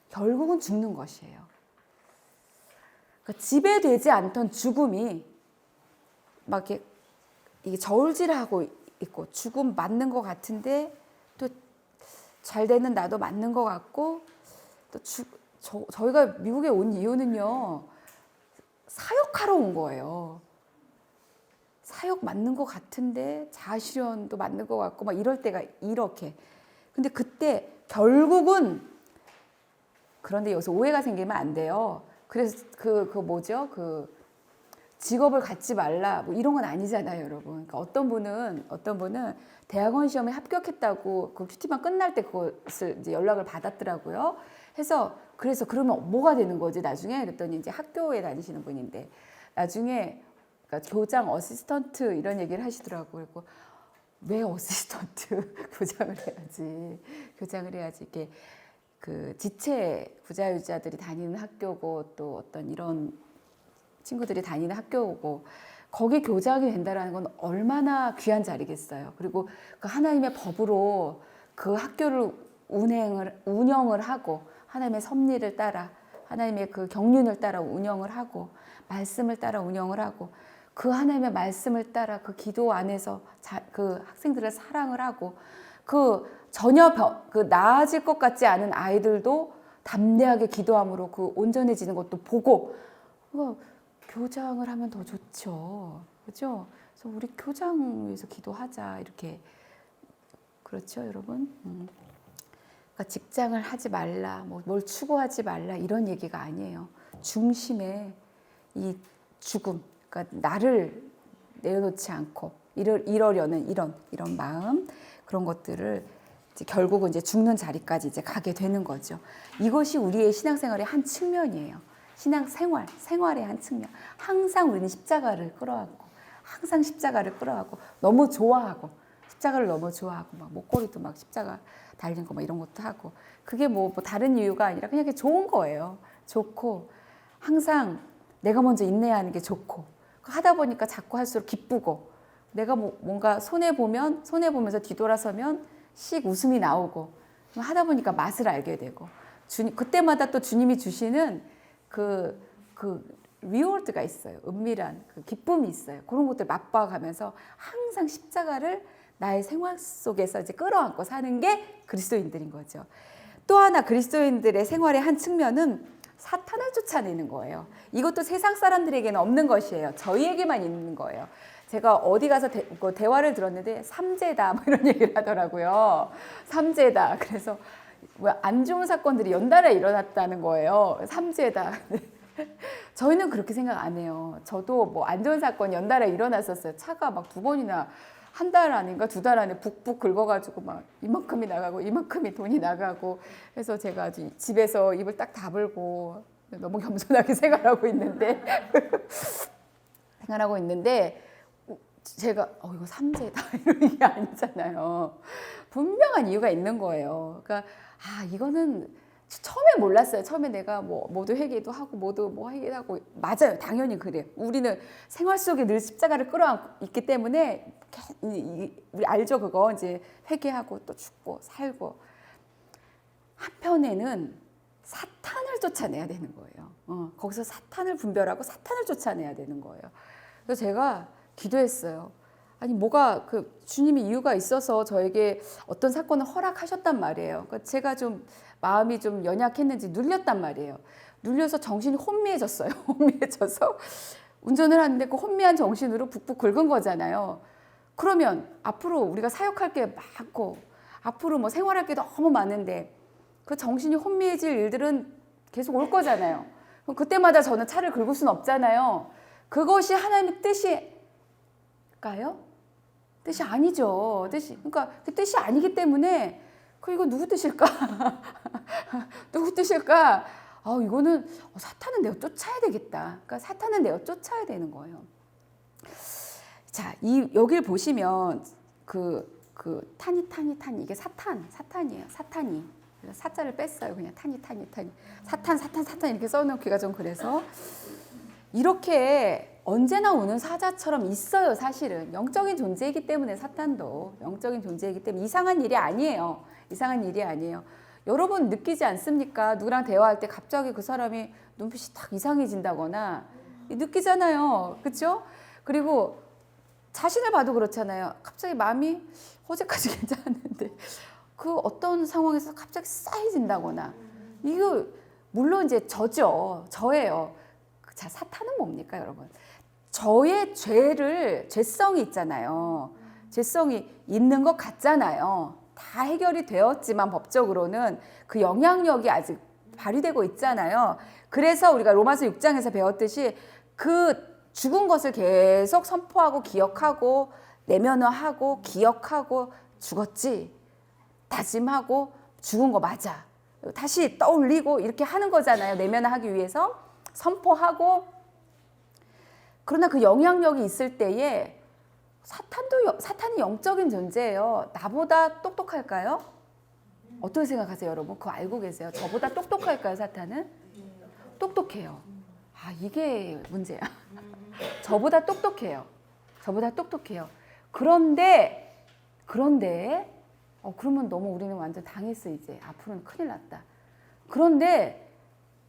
Speaker 1: 결국은 죽는 것이에요. 그러니까 지배되지 않던 죽음이 막 이게 저울질하고 있고, 죽음 맞는 것 같은데 또 잘 되는 나도 맞는 것 같고, 또 저희가 미국에 온 이유는요, 사역하러 온 거예요. 사역 맞는 것 같은데 자아실현도 맞는 것 같고 막 이럴 때가 이렇게. 근데 그때 결국은, 그런데 여기서 오해가 생기면 안 돼요. 그래서 그 직업을 갖지 말라 이런 건 아니잖아요, 여러분. 그러니까 어떤 분은 대학원 시험에 합격했다고 그 큐티만 끝날 때 그것을 이제 연락을 받았더라고요. 그래서 그러면 뭐가 되는 거지 나중에? 그랬더니 이제 학교에 다니시는 분인데, 나중에 그러니까 교장, 어시스턴트 이런 얘기를 하시더라고요. 그리고 왜 어시스턴트? 교장을 해야지. 이게 그 지체 부자유자들이 다니는 학교고, 또 어떤 이런 친구들이 다니는 학교고, 거기 교장이 된다라는 건 얼마나 귀한 자리겠어요. 그리고 그 하나님의 법으로 그 학교를 운영을 하고, 하나님의 섭리를 따라, 하나님의 그 경륜을 따라 운영을 하고, 말씀을 따라 운영을 하고, 그 하나님의 말씀을 따라 그 기도 안에서 그 학생들을 사랑을 하고, 전혀 나아질 것 같지 않은 아이들도 담대하게 기도함으로 그 온전해지는 것도 보고, 교장을 하면 더 좋죠. 그렇죠? 그래서 우리 교장 위해서 기도하자, 이렇게. 그렇죠, 여러분? 그러니까 직장을 하지 말라, 뭘 추구하지 말라, 이런 얘기가 아니에요. 중심에 이 죽음, 그러니까 나를 내려놓지 않고 이러려는 이런 마음, 그런 것들을 이제 결국은 이제 죽는 자리까지 이제 가게 되는 거죠. 이것이 우리의 신앙생활의 한 측면이에요. 생활의 한 측면. 항상 우리는 십자가를 끌어안고, 너무 좋아하고, 십자가를 너무 좋아하고, 막 목걸이도 막 십자가 달린 거 막 이런 것도 하고, 그게 다른 이유가 아니라 그냥 좋은 거예요. 좋고, 항상 내가 먼저 인내하는 게 좋고, 하다 보니까 자꾸 할수록 기쁘고, 내가 뭔가 손해보면서 뒤돌아서면 씩 웃음이 나오고, 하다 보니까 맛을 알게 되고, 그때마다 또 주님이 주시는 그 리워드가 있어요. 은밀한 그 기쁨이 있어요. 그런 것들 맛봐가면서 항상 십자가를 나의 생활 속에서 이제 끌어안고 사는 게 그리스도인들인 거죠. 또 하나 그리스도인들의 생활의 한 측면은 사탄을 쫓아내는 거예요. 이것도 세상 사람들에게는 없는 것이에요. 저희에게만 있는 거예요. 제가 어디 가서 대화를 들었는데 삼재다 뭐 이런 얘기를 하더라고요. 삼재다. 그래서 안 좋은 사건들이 연달아 일어났다는 거예요. 삼재다. 저희는 그렇게 생각 안 해요. 저도 뭐 안 좋은 사건 연달아 일어났었어요. 차가 막 2번이나 한 달 아닌가 2달 안에 북북 긁어가지고 막 이만큼이 나가고 이만큼이 돈이 나가고 해서 제가 아주 집에서 입을 딱 다물고 너무 겸손하게 생활하고 있는데 제가 이거 삼재다 이런 게 아니잖아요. 분명한 이유가 있는 거예요. 그러니까 이거는 처음에 몰랐어요. 처음에 내가 모두 회개도 하고 모두 회개도 하고 맞아요. 당연히 그래. 우리는 생활 속에 늘 십자가를 끌어안고 있기 때문에 우리 알죠 그거. 이제 회개하고 또 죽고 살고. 한편에는 사탄을 쫓아내야 되는 거예요. 거기서 사탄을 분별하고 사탄을 쫓아내야 되는 거예요. 그래서 제가 기도했어요. 아니 뭐가 주님이 이유가 있어서 저에게 어떤 사건을 허락하셨단 말이에요. 그러니까 제가 좀 마음이 좀 연약했는지 눌렸단 말이에요. 눌려서 정신이 혼미해졌어요. 혼미해져서 운전을 하는데 그 혼미한 정신으로 북북 긁은 거잖아요. 그러면 앞으로 우리가 사역할 게 많고 앞으로 뭐 생활할 게 너무 많은데 그 정신이 혼미해질 일들은 계속 올 거잖아요. 그럼 그때마다 저는 차를 긁을 수는 없잖아요. 그것이 하나님의 뜻일까요? 뜻이 아니죠. 그러니까 그 뜻이 아니기 때문에 이거 누구 뜻일까? 누구 뜻일까? 이거는 사탄은 내가 쫓아야 되겠다. 그러니까 사탄은 내가 쫓아야 되는 거예요. 자, 여기를 보시면 타니 이게 사탄이에요. 사탄이. 그래서 사자를 뺐어요. 그냥 타니. 사탄 이렇게 써놓기가 좀 그래서 이렇게 언제나 오는 사자처럼 있어요. 사실은 영적인 존재이기 때문에 사탄도 영적인 존재이기 때문에 이상한 일이 아니에요. 여러분 느끼지 않습니까? 누구랑 대화할 때 갑자기 그 사람이 눈빛이 딱 이상해진다거나 느끼잖아요. 그렇죠? 그리고 자신을 봐도 그렇잖아요. 갑자기 마음이 어제까지 괜찮았는데 그 어떤 상황에서 갑자기 싸해진다거나 이거 물론 이제 저예요. 자, 사탄은 뭡니까, 여러분? 저의 죄성이 있잖아요. 죄성이 있는 것 같잖아요. 다 해결이 되었지만 법적으로는 그 영향력이 아직 발휘되고 있잖아요. 그래서 우리가 로마서 6장에서 배웠듯이 그 죽은 것을 계속 선포하고 기억하고 내면화하고 기억하고 죽었지. 다짐하고 죽은 거 맞아. 다시 떠올리고 이렇게 하는 거잖아요. 내면화하기 위해서. 선포하고. 그러나 그 영향력이 있을 때에 사탄이 영적인 존재예요. 나보다 똑똑할까요? 어떻게 생각하세요, 여러분? 그거 알고 계세요? 저보다 똑똑할까요, 사탄은? 똑똑해요. 이게 문제야. 저보다 똑똑해요. 그런데 그러면 너무 우리는 완전 당했어 이제. 앞으로는 큰일 났다. 그런데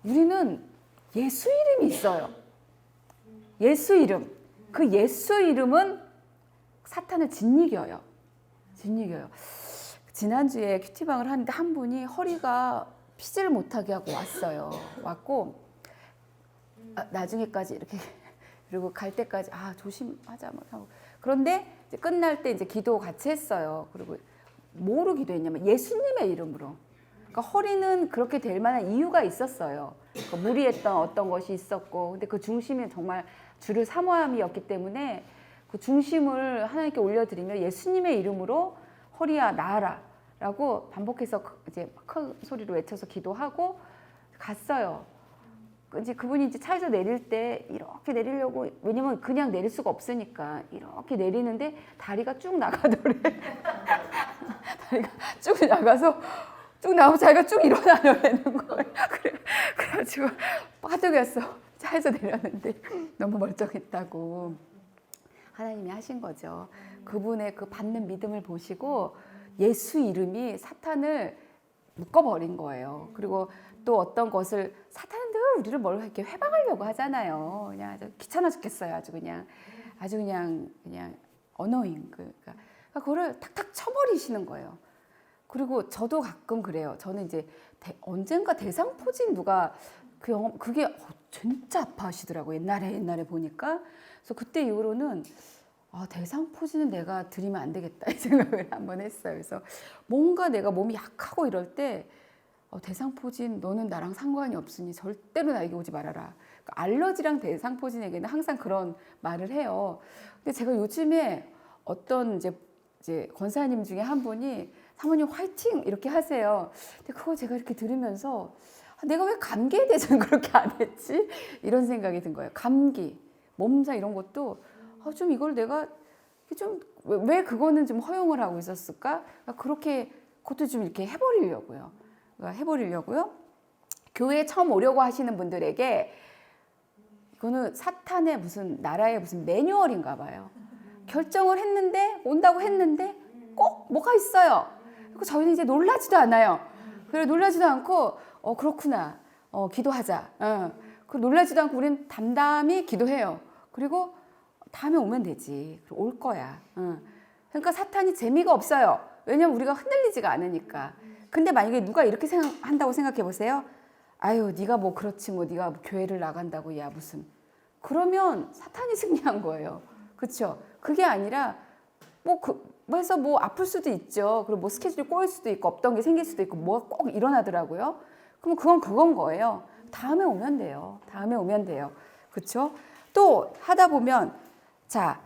Speaker 1: 우리는 예수 이름이 있어요. 예수 이름. 그 예수 이름은 사탄을 짓이겨요. 지난주에 큐티방을 하는데 한 분이 허리가 피지를 못하게 하고 왔고 나중에까지 이렇게 그리고 갈 때까지 조심하자 뭐 하고 그런데 이제 끝날 때 이제 기도 같이 했어요. 그리고 뭐로 기도했냐면 예수님의 이름으로. 그러니까 허리는 그렇게 될 만한 이유가 있었어요. 그러니까 무리했던 어떤 것이 있었고, 근데 그 중심이 정말 주를 사모함이었기 때문에 그 중심을 하나님께 올려드리며 예수님의 이름으로 허리야 나아라라고 반복해서 이제 큰 소리로 외쳐서 기도하고 갔어요. 이제 그분이 이제 차에서 내릴 때 이렇게 내리려고, 왜냐면 그냥 내릴 수가 없으니까 이렇게 내리는데 다리가 쭉 나가더래. 다리가 쭉 나가서 쭉 나오고 자기가 쭉 일어나려 되는 거예요. 그래가지고 빠득했어. 차에서 내렸는데 너무 멀쩡했다고. 하나님이 하신 거죠. 그분의 그 받는 믿음을 보시고 예수 이름이 사탄을 묶어버린 거예요. 그리고 또 어떤 것을 사탄은 늘 우리를 뭘 이렇게 회방하려고 하잖아요. 그냥 아주 귀찮아 죽겠어요. 아주 그냥 annoying. 그러니까 그거를 탁탁 쳐버리시는 거예요. 그리고 저도 가끔 그래요. 저는 이제 언젠가 대상포진 누가 그 영업 그게 진짜 아파하시더라고. 옛날에 보니까. 그래서 그때 이후로는 대상포진은 내가 들이면 안 되겠다 이 생각을 한번 했어요. 그래서 뭔가 내가 몸이 약하고 이럴 때 대상포진 너는 나랑 상관이 없으니 절대로 나에게 오지 말아라. 그러니까 알러지랑 대상포진에게는 항상 그런 말을 해요. 근데 제가 요즘에 어떤 이제 권사님 중에 한 분이 사모님 화이팅 이렇게 하세요. 근데 그거 제가 이렇게 들으면서 내가 왜 감기에 대해서는 그렇게 안 했지? 이런 생각이 든 거예요. 감기, 몸살 이런 것도 좀 이걸 내가 좀 왜 그거는 좀 허용을 하고 있었을까? 그렇게 그것도 좀 이렇게 해버리려고요. 교회에 처음 오려고 하시는 분들에게 이거는 사탄의 무슨 나라의 무슨 매뉴얼인가 봐요. 결정을 했는데 온다고 했는데 꼭 뭐가 있어요. 그리고 저희는 이제 놀라지도 않아요. 그래 놀라지도 않고 그렇구나. 기도하자. 그 놀라지도 않고 우리는 담담히 기도해요. 그리고 다음에 오면 되지. 올 거야. 그러니까 사탄이 재미가 없어요. 왜냐면 우리가 흔들리지가 않으니까. 근데 만약에 누가 이렇게 한다고 생각해 보세요. 아유, 네가 뭐 그렇지 뭐 네가 뭐 교회를 나간다고 야 무슨. 그러면 사탄이 승리한 거예요. 그렇죠? 그게 아니라 그래서 뭐 아플 수도 있죠. 그리고 뭐 스케줄이 꼬일 수도 있고 없던 게 생길 수도 있고 뭐가 꼭 일어나더라고요. 그럼 그건 거예요. 다음에 오면 돼요. 그렇죠? 또 하다 보면 자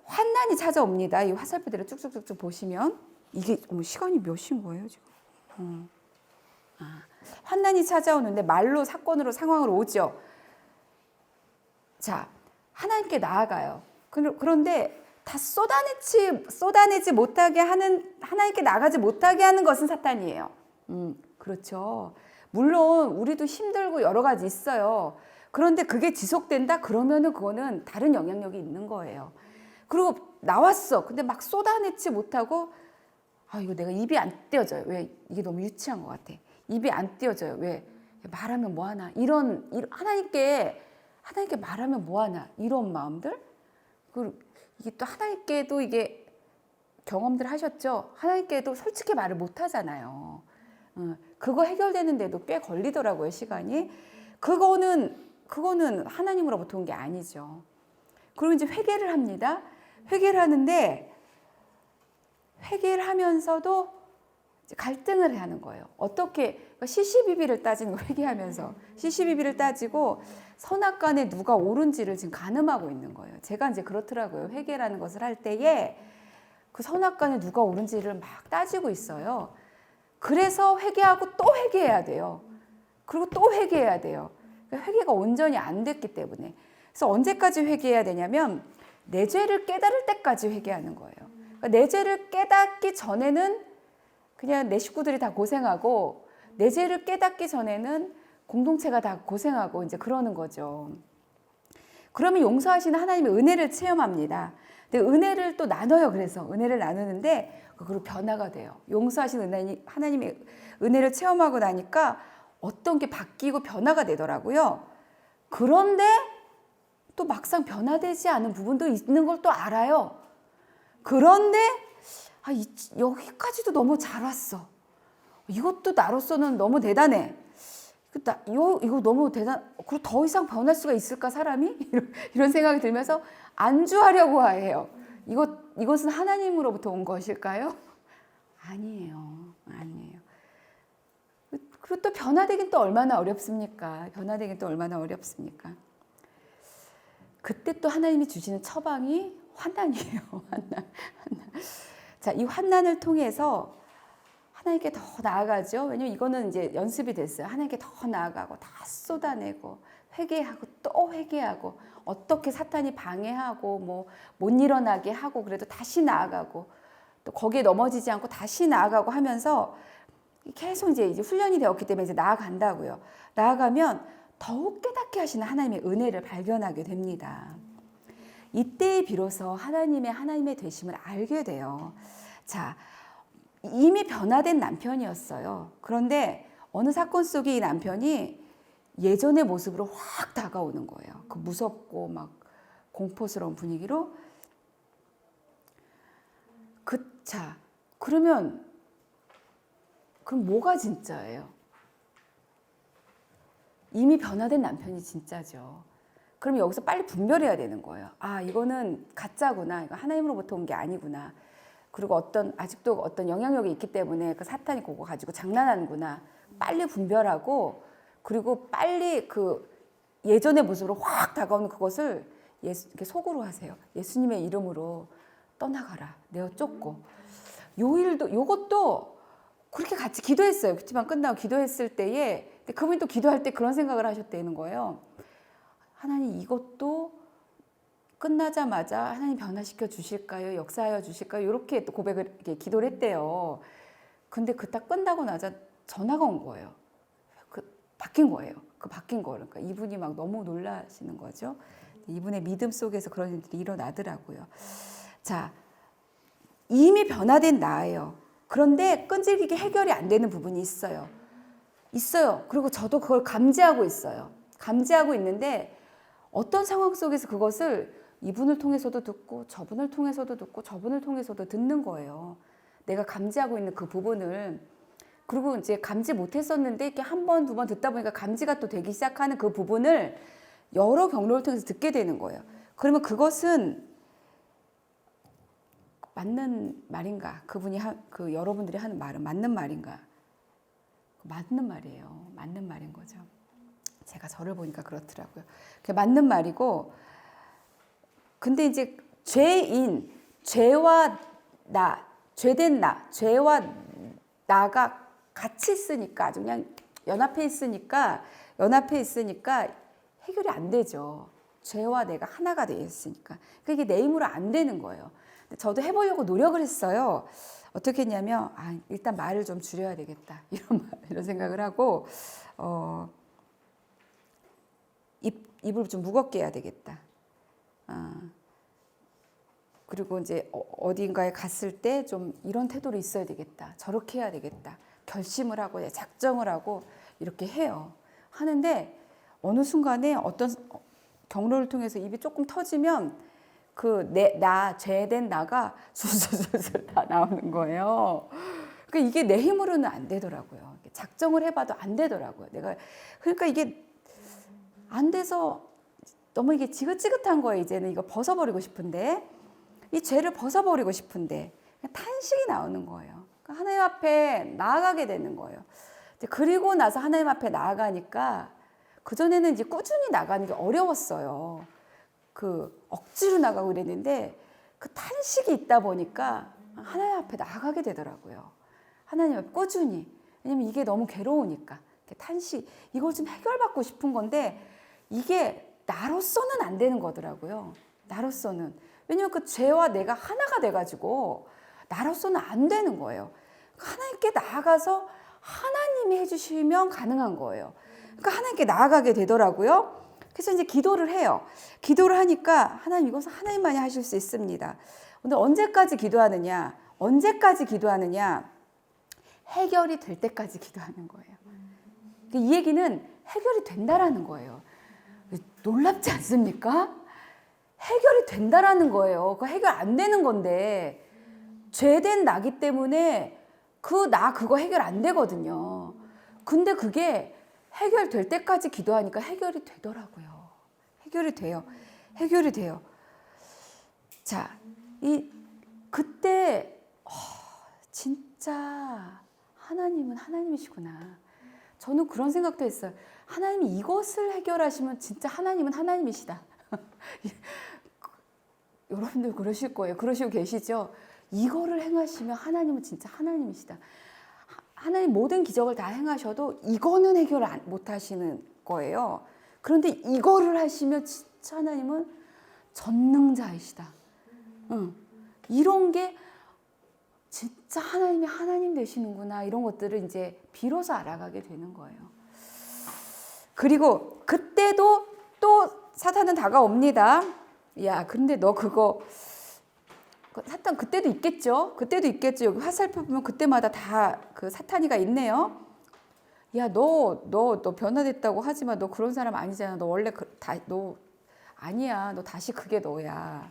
Speaker 1: 환난이 찾아옵니다. 이 화살표들을 쭉쭉쭉쭉 보시면 이게 시간이 몇 시인 거예요 지금? 환난이 찾아오는데 말로 사건으로 상황으로 오죠. 자 하나님께 나아가요. 그런데 다 쏟아내지 못하게 하는 하나님께 나가지 못하게 하는 것은 사탄이에요. 그렇죠. 물론 우리도 힘들고 여러 가지 있어요. 그런데 그게 지속된다? 그러면은 그거는 다른 영향력이 있는 거예요. 그리고 나왔어. 근데 막 쏟아내지 못하고 이거 내가 입이 안 떼어져요. 왜? 이게 너무 유치한 것 같아. 입이 안 떼어져요. 왜? 말하면 뭐하나. 이런 하나님께 말하면 뭐하나. 이런 마음들. 그리고 이게 또 하나님께도 이게 경험들 하셨죠? 하나님께도 솔직히 말을 못 하잖아요. 그거 해결되는데도 꽤 걸리더라고요, 시간이. 그거는 하나님으로부터 온 게 아니죠. 그리고 이제 회개를 합니다. 회개를 하는데 회개를 하면서도 이제 갈등을 하는 거예요. 어떻게 시시비비를 따지는 거 회개하면서 시시비비를 따지고 선악간에 누가 옳은지를 지금 가늠하고 있는 거예요. 제가 이제 그렇더라고요. 회개라는 것을 할 때에 그 선악간에 누가 옳은지를 막 따지고 있어요. 그래서 회개하고 또 회개해야 돼요. 그리고 또 회개해야 돼요. 회개가 온전히 안 됐기 때문에. 그래서 언제까지 회개해야 되냐면 내 죄를 깨달을 때까지 회개하는 거예요. 그러니까 내 죄를 깨닫기 전에는 그냥 내 식구들이 다 고생하고 내 죄를 깨닫기 전에는 공동체가 다 고생하고 이제 그러는 거죠. 그러면 용서하시는 하나님의 은혜를 체험합니다. 근데 은혜를 또 나눠요. 그래서 은혜를 나누는데 그리고 변화가 돼요. 용서하시는 하나님의 은혜를 체험하고 나니까 어떤 게 바뀌고 변화가 되더라고요. 그런데 또 막상 변화되지 않은 부분도 있는 걸 또 알아요. 그런데 여기까지도 너무 잘 왔어. 이것도 나로서는 너무 대단해. 이거 너무 그리고 더 이상 변할 수가 있을까 사람이? 이런 생각이 들면서 안주하려고 해요. 이것은 하나님으로부터 온 것일까요? 아니에요. 그리고 또 변화되긴 또 얼마나 어렵습니까? 그때 또 하나님이 주시는 처방이 환난이에요. 환난. 자, 이 환난을 통해서 하나님께 더 나아가죠. 왜냐면 이거는 이제 연습이 됐어요. 하나님께 더 나아가고 다 쏟아내고 회개하고 또 회개하고 어떻게 사탄이 방해하고 뭐 못 일어나게 하고 그래도 다시 나아가고 또 거기에 넘어지지 않고 다시 나아가고 하면서 계속 이제 훈련이 되었기 때문에 이제 나아간다고요. 나아가면 더욱 깨닫게 하시는 하나님의 은혜를 발견하게 됩니다. 이때 비로소 하나님의 되심을 알게 돼요. 자, 이미 변화된 남편이었어요. 그런데 어느 사건 속에 이 남편이 예전의 모습으로 확 다가오는 거예요. 그 무섭고 막 공포스러운 분위기로. 자, 그럼 뭐가 진짜예요? 이미 변화된 남편이 진짜죠. 그럼 여기서 빨리 분별해야 되는 거예요. 아, 이거는 가짜구나. 이거 하나님으로부터 온 게 아니구나. 그리고 아직도 어떤 영향력이 있기 때문에 그 사탄이 그거 가지고 장난하는구나. 빨리 분별하고, 그리고 빨리 그 예전의 모습으로 확 다가오는 그것을 이렇게 속으로 하세요. 예수님의 이름으로 떠나가라. 내어 쫓고. 요것도 그렇게 같이 기도했어요. 큐티반 끝나고 기도했을 때에, 근데 그분이 또 기도할 때 그런 생각을 하셨다는 거예요. 하나님, 이것도 끝나자마자 하나님 변화시켜 주실까요? 역사하여 주실까요? 이렇게 또 고백을, 이렇게 기도를 했대요. 근데 그 딱 끝나고 나자 전화가 온 거예요. 바뀐 거예요. 바뀐 거. 그러니까 이분이 막 너무 놀라시는 거죠. 이분의 믿음 속에서 그런 일들이 일어나더라고요. 자, 이미 변화된 나예요. 그런데 끈질기게 해결이 안 되는 부분이 있어요. 그리고 저도 그걸 감지하고 있어요. 감지하고 있는데 어떤 상황 속에서 그것을 이분을 통해서도 듣고 저분을 통해서도 듣고 저분을 통해서도 듣는 거예요. 내가 감지하고 있는 그 부분을. 그리고 이제 감지 못했었는데 이렇게 한 번, 두 번 듣다 보니까 감지가 또 되기 시작하는 그 부분을 여러 경로를 통해서 듣게 되는 거예요. 그러면 그것은 맞는 말인가? 여러분들이 하는 말은 맞는 말인가? 맞는 말이에요. 맞는 말인 거죠. 제가 저를 보니까 그렇더라고요. 그게 맞는 말이고, 근데 이제 죄와 죄된 죄와 나가 같이 있으니까, 아주 그냥 연합해 있으니까 해결이 안 되죠. 죄와 내가 하나가 되어 있으니까. 그게 내 힘으로 안 되는 거예요. 저도 해보려고 노력을 했어요. 어떻게 했냐면, 일단 말을 좀 줄여야 되겠다. 이런 생각을 하고, 입을 좀 무겁게 해야 되겠다. 그리고 이제 어딘가에 갔을 때 좀 이런 태도로 있어야 되겠다. 저렇게 해야 되겠다. 결심을 하고 작정을 하고 이렇게 해요. 하는데 어느 순간에 어떤 경로를 통해서 입이 조금 터지면 죄된 나가 술술술술 다 나오는 거예요. 그러니까 이게 내 힘으로는 안 되더라고요. 작정을 해봐도 안 되더라고요. 그러니까 이게 안 돼서 너무 이게 지긋지긋한 거예요. 이제는 이거 벗어버리고 싶은데, 이 죄를 벗어버리고 싶은데 탄식이 나오는 거예요. 그러니까 하나님 앞에 나아가게 되는 거예요. 그리고 나서 하나님 앞에 나아가니까, 그전에는 이제 꾸준히 나가는 게 어려웠어요. 억지로 나가고 그랬는데 그 탄식이 있다 보니까 하나님 앞에 나가게 되더라고요. 하나님 앞에 꾸준히. 왜냐면 이게 너무 괴로우니까. 탄식, 이걸 좀 해결받고 싶은 건데 이게 나로서는 안 되는 거더라고요. 나로서는. 왜냐면 그 죄와 내가 하나가 돼가지고 나로서는 안 되는 거예요. 하나님께 나아가서 하나님이 해주시면 가능한 거예요. 그러니까 하나님께 나아가게 되더라고요. 그래서 이제 기도를 해요. 기도를 하니까 하나님, 이것은 하나님만이 하실 수 있습니다. 근데 언제까지 기도하느냐? 해결이 될 때까지 기도하는 거예요. 이 얘기는 해결이 된다라는 거예요. 놀랍지 않습니까? 해결이 된다라는 거예요. 그 해결 안 되는 건데, 죄된 나기 때문에 그거 해결 안 되거든요. 근데 그게 해결될 때까지 기도하니까 해결이 되더라고요. 해결이 돼요. 자, 그때 진짜 하나님은 하나님이시구나. 저는 그런 생각도 했어요. 하나님이 이것을 해결하시면 진짜 하나님은 하나님이시다. 여러분들 그러실 거예요. 그러시고 계시죠? 이거를 행하시면 하나님은 진짜 하나님이시다. 하나님 모든 기적을 다 행하셔도 이거는 해결 못 하시는 거예요. 그런데 이거를 하시면 진짜 하나님은 전능자이시다. 이런 게 진짜 하나님이 하나님 되시는구나. 이런 것들을 이제 비로소 알아가게 되는 거예요. 그리고 그때도 또 사탄은 다가옵니다. 야, 근데 너 사탄 그때도 있겠죠. 여기 화살표 보면 그때마다 다 그 사탄이가 있네요. 야, 너 변화됐다고 하지만 너 그런 사람 아니잖아. 너 원래 너 아니야. 너 다시 그게 너야.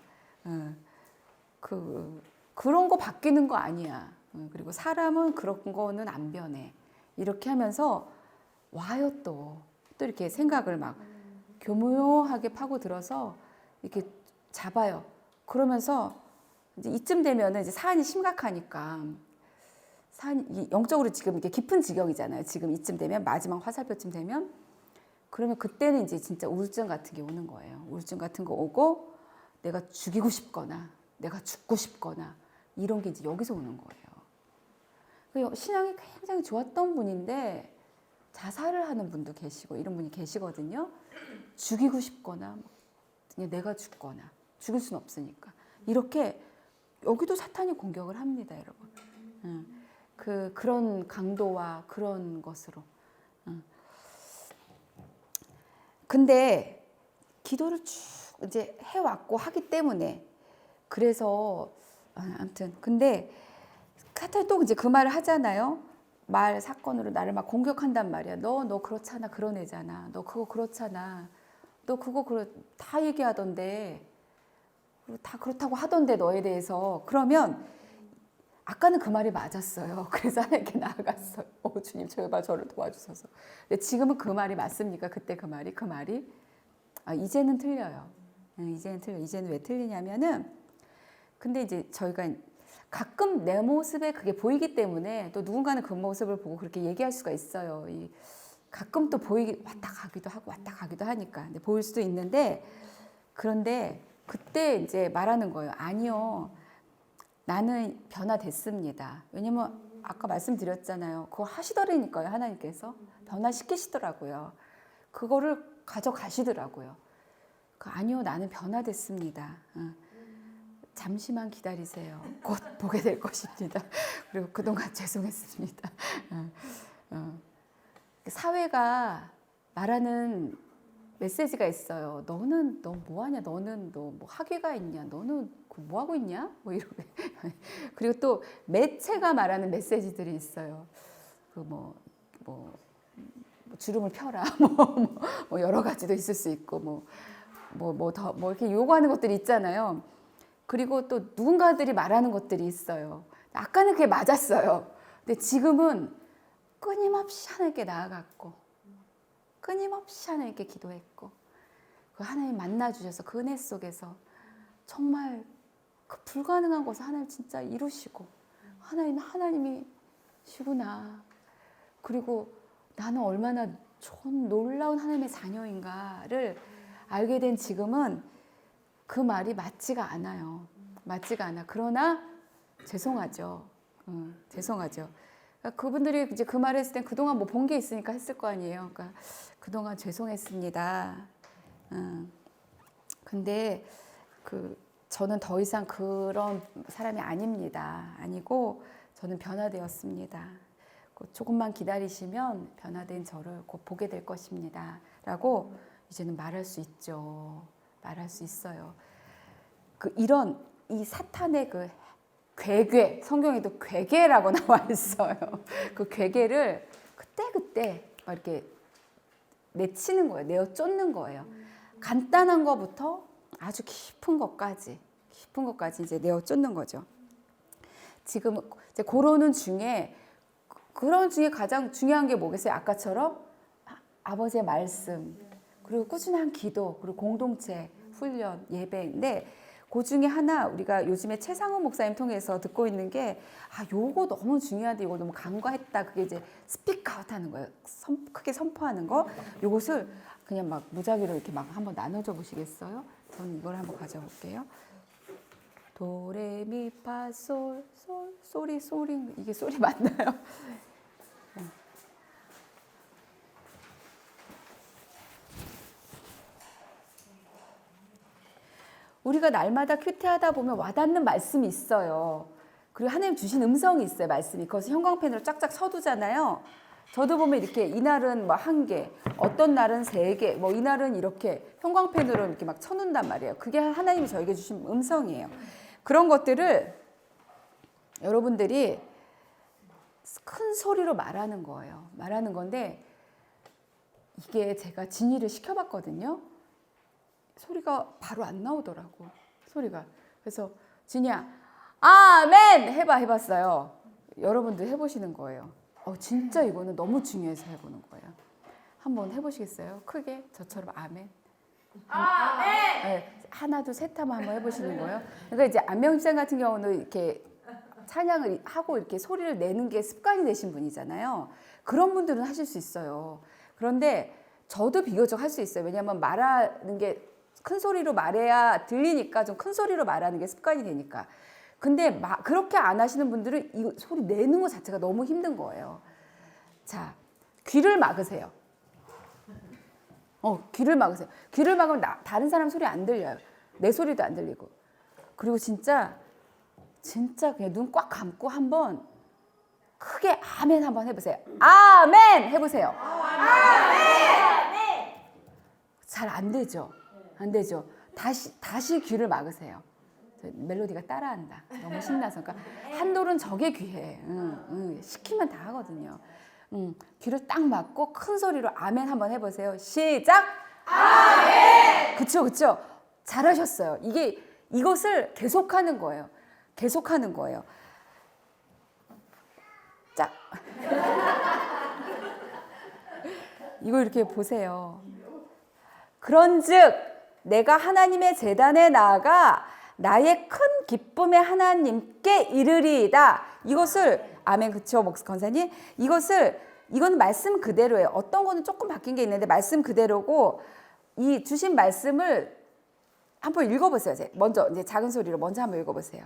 Speaker 1: 그런 거 바뀌는 거 아니야. 그리고 사람은 그런 거는 안 변해. 이렇게 하면서 와요 또 이렇게 생각을 막 교묘하게 파고들어서 이렇게 잡아요. 그러면서 이제 이쯤 되면은 이제 사안이 심각하니까 사안이 영적으로 지금 이렇게 깊은 지경이잖아요. 지금 이쯤 되면 마지막 화살표쯤 되면 그러면 그때는 이제 진짜 우울증 같은 게 오는 거예요. 우울증 같은 거 오고 내가 죽이고 싶거나 내가 죽고 싶거나 이런 게 이제 여기서 오는 거예요. 신앙이 굉장히 좋았던 분인데 자살을 하는 분도 계시고 이런 분이 계시거든요. 죽이고 싶거나 그냥 내가 죽거나 죽일 수는 없으니까 이렇게 여기도 사탄이 공격을 합니다, 여러분. 그런 강도와 그런 것으로. 근데 기도를 쭉 이제 해왔고 하기 때문에 그래서 아무튼 근데 사탄이 또 이제 그 말을 하잖아요. 말 사건으로 나를 막 공격한단 말이야. 너 그렇잖아, 그런 애잖아. 너 그거 그렇잖아. 너 그거 다 얘기하던데. 다 그렇다고 하던데 너에 대해서. 그러면 아까는 그 말이 맞았어요. 그래서 하나님께 나아갔어요. 주님 제발 저를 도와주셔서. 근데 지금은 그 말이 맞습니까? 그때 그 말이 이제는 틀려요. 이제는 틀려. 이제는 왜 틀리냐면은 근데 이제 저희가 가끔 내 모습에 그게 보이기 때문에 또 누군가는 그 모습을 보고 그렇게 얘기할 수가 있어요. 가끔 또 왔다 가기도 하니까. 근데 보일 수도 있는데 그런데 그때 이제 말하는 거예요. 아니요. 나는 변화됐습니다. 왜냐면 아까 말씀드렸잖아요. 그거 하시더라니까요. 하나님께서. 변화시키시더라고요. 그거를 가져가시더라고요. 아니요. 나는 변화됐습니다. 잠시만 기다리세요. 곧 보게 될 것입니다. 그리고 그동안 죄송했습니다. 사회가 말하는 메시지가 있어요. 너 뭐하냐? 너는 너 뭐 학위가 있냐? 너는 뭐 하고 있냐? 뭐 이렇게. 그리고 또 매체가 말하는 메시지들이 있어요. 주름을 펴라. 뭐 여러 가지도 있을 수 있고 이렇게 요구하는 것들이 있잖아요. 그리고 또 누군가들이 말하는 것들이 있어요. 아까는 그게 맞았어요. 근데 지금은 끊임없이 하나님께 나아갔고 끊임없이 하나님께 기도했고 그 하나님 만나주셔서 그 은혜 속에서 정말 그 불가능한 것을 하나님 진짜 이루시고 하나님이시구나. 그리고 나는 얼마나 좋은 놀라운 하나님의 자녀인가를 알게 된 지금은 그 말이 맞지가 않아요. 맞지가 않아. 그러나 죄송하죠. 죄송하죠. 그러니까 그분들이 이제 그 말을 했을 땐 그동안 뭐 본 게 있으니까 했을 거 아니에요. 그러니까 그동안 죄송했습니다. 근데 저는 더 이상 그런 사람이 아닙니다. 아니고 저는 변화되었습니다. 조금만 기다리시면 변화된 저를 곧 보게 될 것입니다. 라고 이제는 말할 수 있죠. 말할 수 있어요. 이 사탄의 괴괴, 성경에도 괴괴라고 나와 있어요. 그 괴괴를 그때 막 이렇게 내치는 거예요. 내어 쫓는 거예요. 간단한 거부터 아주 깊은 것까지 이제 내어 쫓는 거죠. 지금 이제 그러는 중에 가장 중요한 게 뭐겠어요? 아까처럼 아버지의 말씀, 그리고 꾸준한 기도, 그리고 공동체, 훈련, 예배인데 그 중에 하나 우리가 요즘에 최상훈 목사님 통해서 듣고 있는 게 요거 너무 중요한데 이거 너무 간과했다. 그게 이제 스피크아웃 하는 거예요. 크게 선포하는 거. 요것을 그냥 막 무작위로 이렇게 막 한번 나눠줘 보시겠어요? 저는 이걸 한번 가져볼게요. 도레미파솔 솔이 이게 솔이 맞나요? 우리가 날마다 큐티하다 보면 와닿는 말씀이 있어요. 그리고 하나님 주신 음성이 있어요. 말씀이. 그것을 형광펜으로 쫙쫙 쳐두잖아요. 저도 보면 이렇게 이날은 뭐 1개, 어떤 날은 3개, 뭐 이날은 이렇게 형광펜으로 이렇게 막 쳐놓는단 말이에요. 그게 하나님이 저에게 주신 음성이에요. 그런 것들을 여러분들이 큰 소리로 말하는 거예요. 말하는 건데 이게 제가 진의를 시켜봤거든요. 소리가 바로 안 나오더라고. 소리가. 그래서 진이야, 아멘 해봤어요. 여러분들 해보시는 거예요. 진짜 이거는 너무 중요해서 해보는 거예요. 한번 해보시겠어요? 크게 저처럼 아멘. 아멘. 네, 하나 둘 셋 하면 한번 해보시는 거예요. 그러니까 이제 안명시장 같은 경우는 이렇게 찬양을 하고 이렇게 소리를 내는 게 습관이 되신 분이잖아요. 그런 분들은 하실 수 있어요. 그런데 저도 비교적 할 수 있어요. 왜냐하면 말하는 게 큰 소리로 말해야 들리니까 좀 큰 소리로 말하는 게 습관이 되니까. 근데 그렇게 안 하시는 분들은 이 소리 내는 것 자체가 너무 힘든 거예요. 자, 귀를 막으세요. 귀를 막으세요. 귀를 막으면 다른 사람 소리 안 들려요. 내 소리도 안 들리고. 그리고 진짜 그냥 눈 꽉 감고 한번 크게 아멘 한번 해보세요. 아멘 해보세요. 아멘. 잘 안 되죠. 안 되죠. 다시 귀를 막으세요. 멜로디가 따라한다. 너무 신나서. 그러니까 한돌은 저게 귀해. 시키면 다 하거든요. 귀를 딱 막고 큰 소리로 아멘 한번 해보세요. 시작. 아멘. 그쵸. 잘하셨어요. 이것을 계속하는 거예요. 계속하는 거예요. 자, 이거 이렇게 보세요. 그런즉 내가 하나님의 제단에 나아가 나의 큰 기쁨의 하나님께 이르리이다. 이것을 아멘 그쵸 권사님? 이건 말씀 그대로예요. 어떤 거는 조금 바뀐 게 있는데 말씀 그대로고 이 주신 말씀을 한번 읽어보세요. 먼저 이제 작은 소리로 먼저 한번 읽어보세요.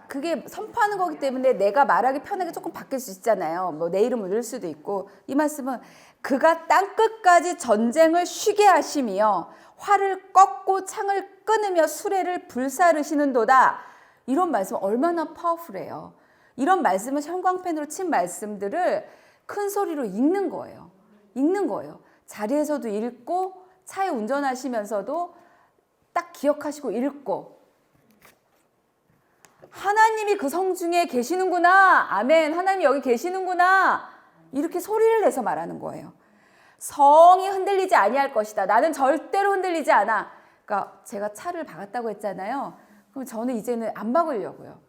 Speaker 1: 그게 선포하는 거기 때문에 내가 말하기 편하게 조금 바뀔 수 있잖아요. 뭐 내 이름을 넣을 수도 있고. 이 말씀은 그가 땅 끝까지 전쟁을 쉬게 하시며 활을 꺾고 창을 끊으며 수레를 불사르시는도다. 이런 말씀 얼마나 파워풀해요. 이런 말씀은 형광펜으로 친 말씀들을 큰 소리로 읽는 거예요. 자리에서도 읽고 차에 운전하시면서도 딱 기억하시고 읽고. 하나님이 그 성중에 계시는구나. 아멘. 하나님이 여기 계시는구나. 이렇게 소리를 내서 말하는 거예요. 성이 흔들리지 아니할 것이다. 나는 절대로 흔들리지 않아. 그러니까 제가 차를 박았다고 했잖아요. 그럼 저는 이제는 안 박으려고요.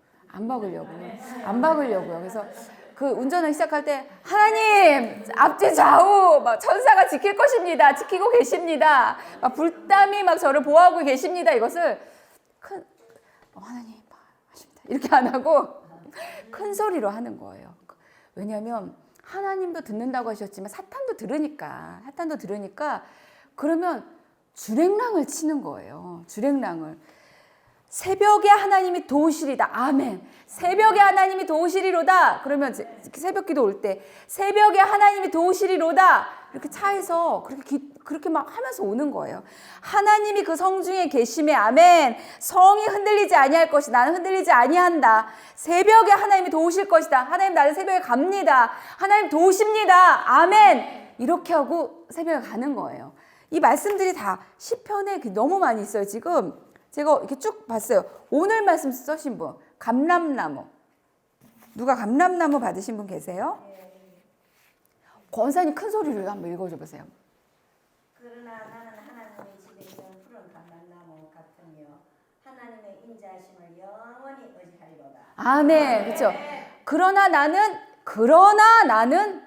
Speaker 1: 그래서 그 운전을 시작할 때 하나님 앞뒤 좌우 막 천사가 지킬 것입니다. 지키고 계십니다. 막 불담이 막 저를 보호하고 계십니다. 이것을 하나님 이렇게 안 하고 큰 소리로 하는 거예요. 왜냐하면 하나님도 듣는다고 하셨지만 사탄도 들으니까 그러면 주랭랑을 치는 거예요. 새벽에 하나님이 도우시리다. 아멘. 새벽에 하나님이 도우시리로다. 그러면 새벽 기도 올 때 새벽에 하나님이 도우시리로다. 이렇게 차에서 그렇게 막 하면서 오는 거예요. 하나님이 그 성중에 계심에 아멘. 성이 흔들리지 아니할 것이다. 나는 흔들리지 아니한다. 새벽에 하나님이 도우실 것이다. 하나님 나는 새벽에 갑니다. 하나님 도우십니다. 아멘. 이렇게 하고 새벽에 가는 거예요. 이 말씀들이 다 시편에 너무 많이 있어요. 지금 제가 이렇게 쭉 봤어요. 오늘 말씀 쓰신 분 감람나무. 누가 감람나무 받으신 분 계세요? 권사님 큰 소리로 한번 읽어줘 보세요.
Speaker 2: 그러나 나는 하나님의 집에 있는 푸른 감람나무 같으며 하나님의 인자하심을 영원히 의지하리로다.
Speaker 1: 아멘. 그렇죠.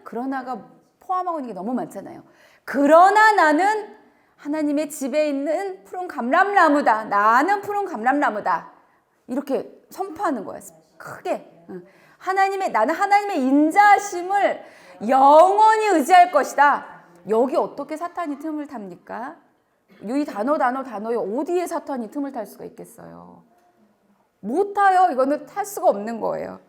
Speaker 1: 그러나가 포함하고 있는 게 너무 많잖아요. 그러나 나는 하나님의 집에 있는 푸른 감람나무다. 나는 푸른 감람나무다. 이렇게 선포하는 거예요. 크게. 나는 하나님의 인자하심을 영원히 의지할 것이다. 여기 어떻게 사탄이 틈을 탑니까? 이 단어에 어디에 사탄이 틈을 탈 수가 있겠어요? 못 타요. 이거는 탈 수가 없는 거예요.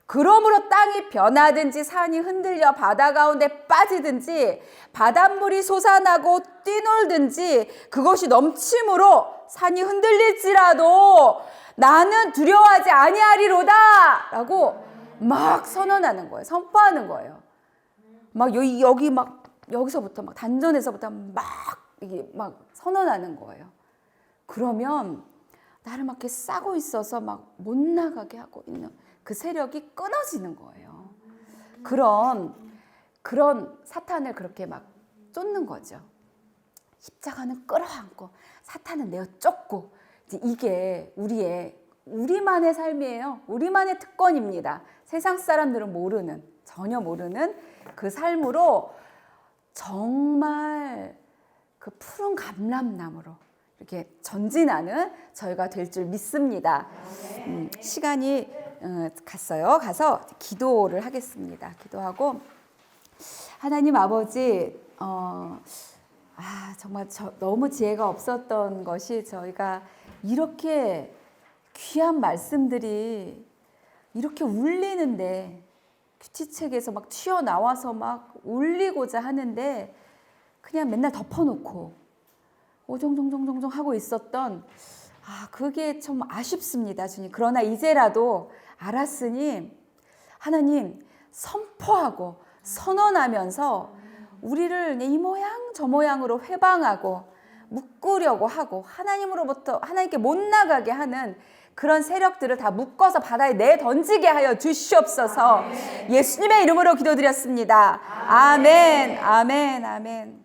Speaker 1: 그러므로 땅이 변하든지 산이 흔들려 바다 가운데 빠지든지 바닷물이 솟아나고 뛰놀든지 그것이 넘침으로 산이 흔들릴지라도 나는 두려워하지 아니하리로다 라고 막 선언하는 거예요. 선포하는 거예요. 막 여기서부터 막 단전에서부터 이게 막 선언하는 거예요. 그러면 나를 막 이렇게 싸고 있어서 막 못 나가게 하고 있는 그 세력이 끊어지는 거예요. 그런 사탄을 그렇게 막 쫓는 거죠. 십자가는 끌어안고 사탄은 내어 쫓고, 이제 이게 우리만의 삶이에요. 우리만의 특권입니다. 세상 사람들은 전혀 모르는 그 삶으로 정말 그 푸른 감람나무로 이렇게 전진하는 저희가 될 줄 믿습니다. 시간이 갔어요. 가서 기도를 하겠습니다. 기도하고, 하나님 아버지, 정말 너무 지혜가 없었던 것이, 저희가 이렇게 귀한 말씀들이 이렇게 울리는데, 큐티책에서 막 튀어나와서 막 울리고자 하는데 그냥 맨날 덮어놓고 오종종종종종 하고 있었던, 그게 좀 아쉽습니다, 주님. 그러나 이제라도 알았으니 하나님 선포하고 선언하면서 우리를 이 모양 저 모양으로 회방하고 묶으려고 하고 하나님으로부터 하나님께 못 나가게 하는 그런 세력들을 다 묶어서 바다에 내던지게 하여 주시옵소서. 예수님의 이름으로 기도드렸습니다. 아멘, 아멘, 아멘.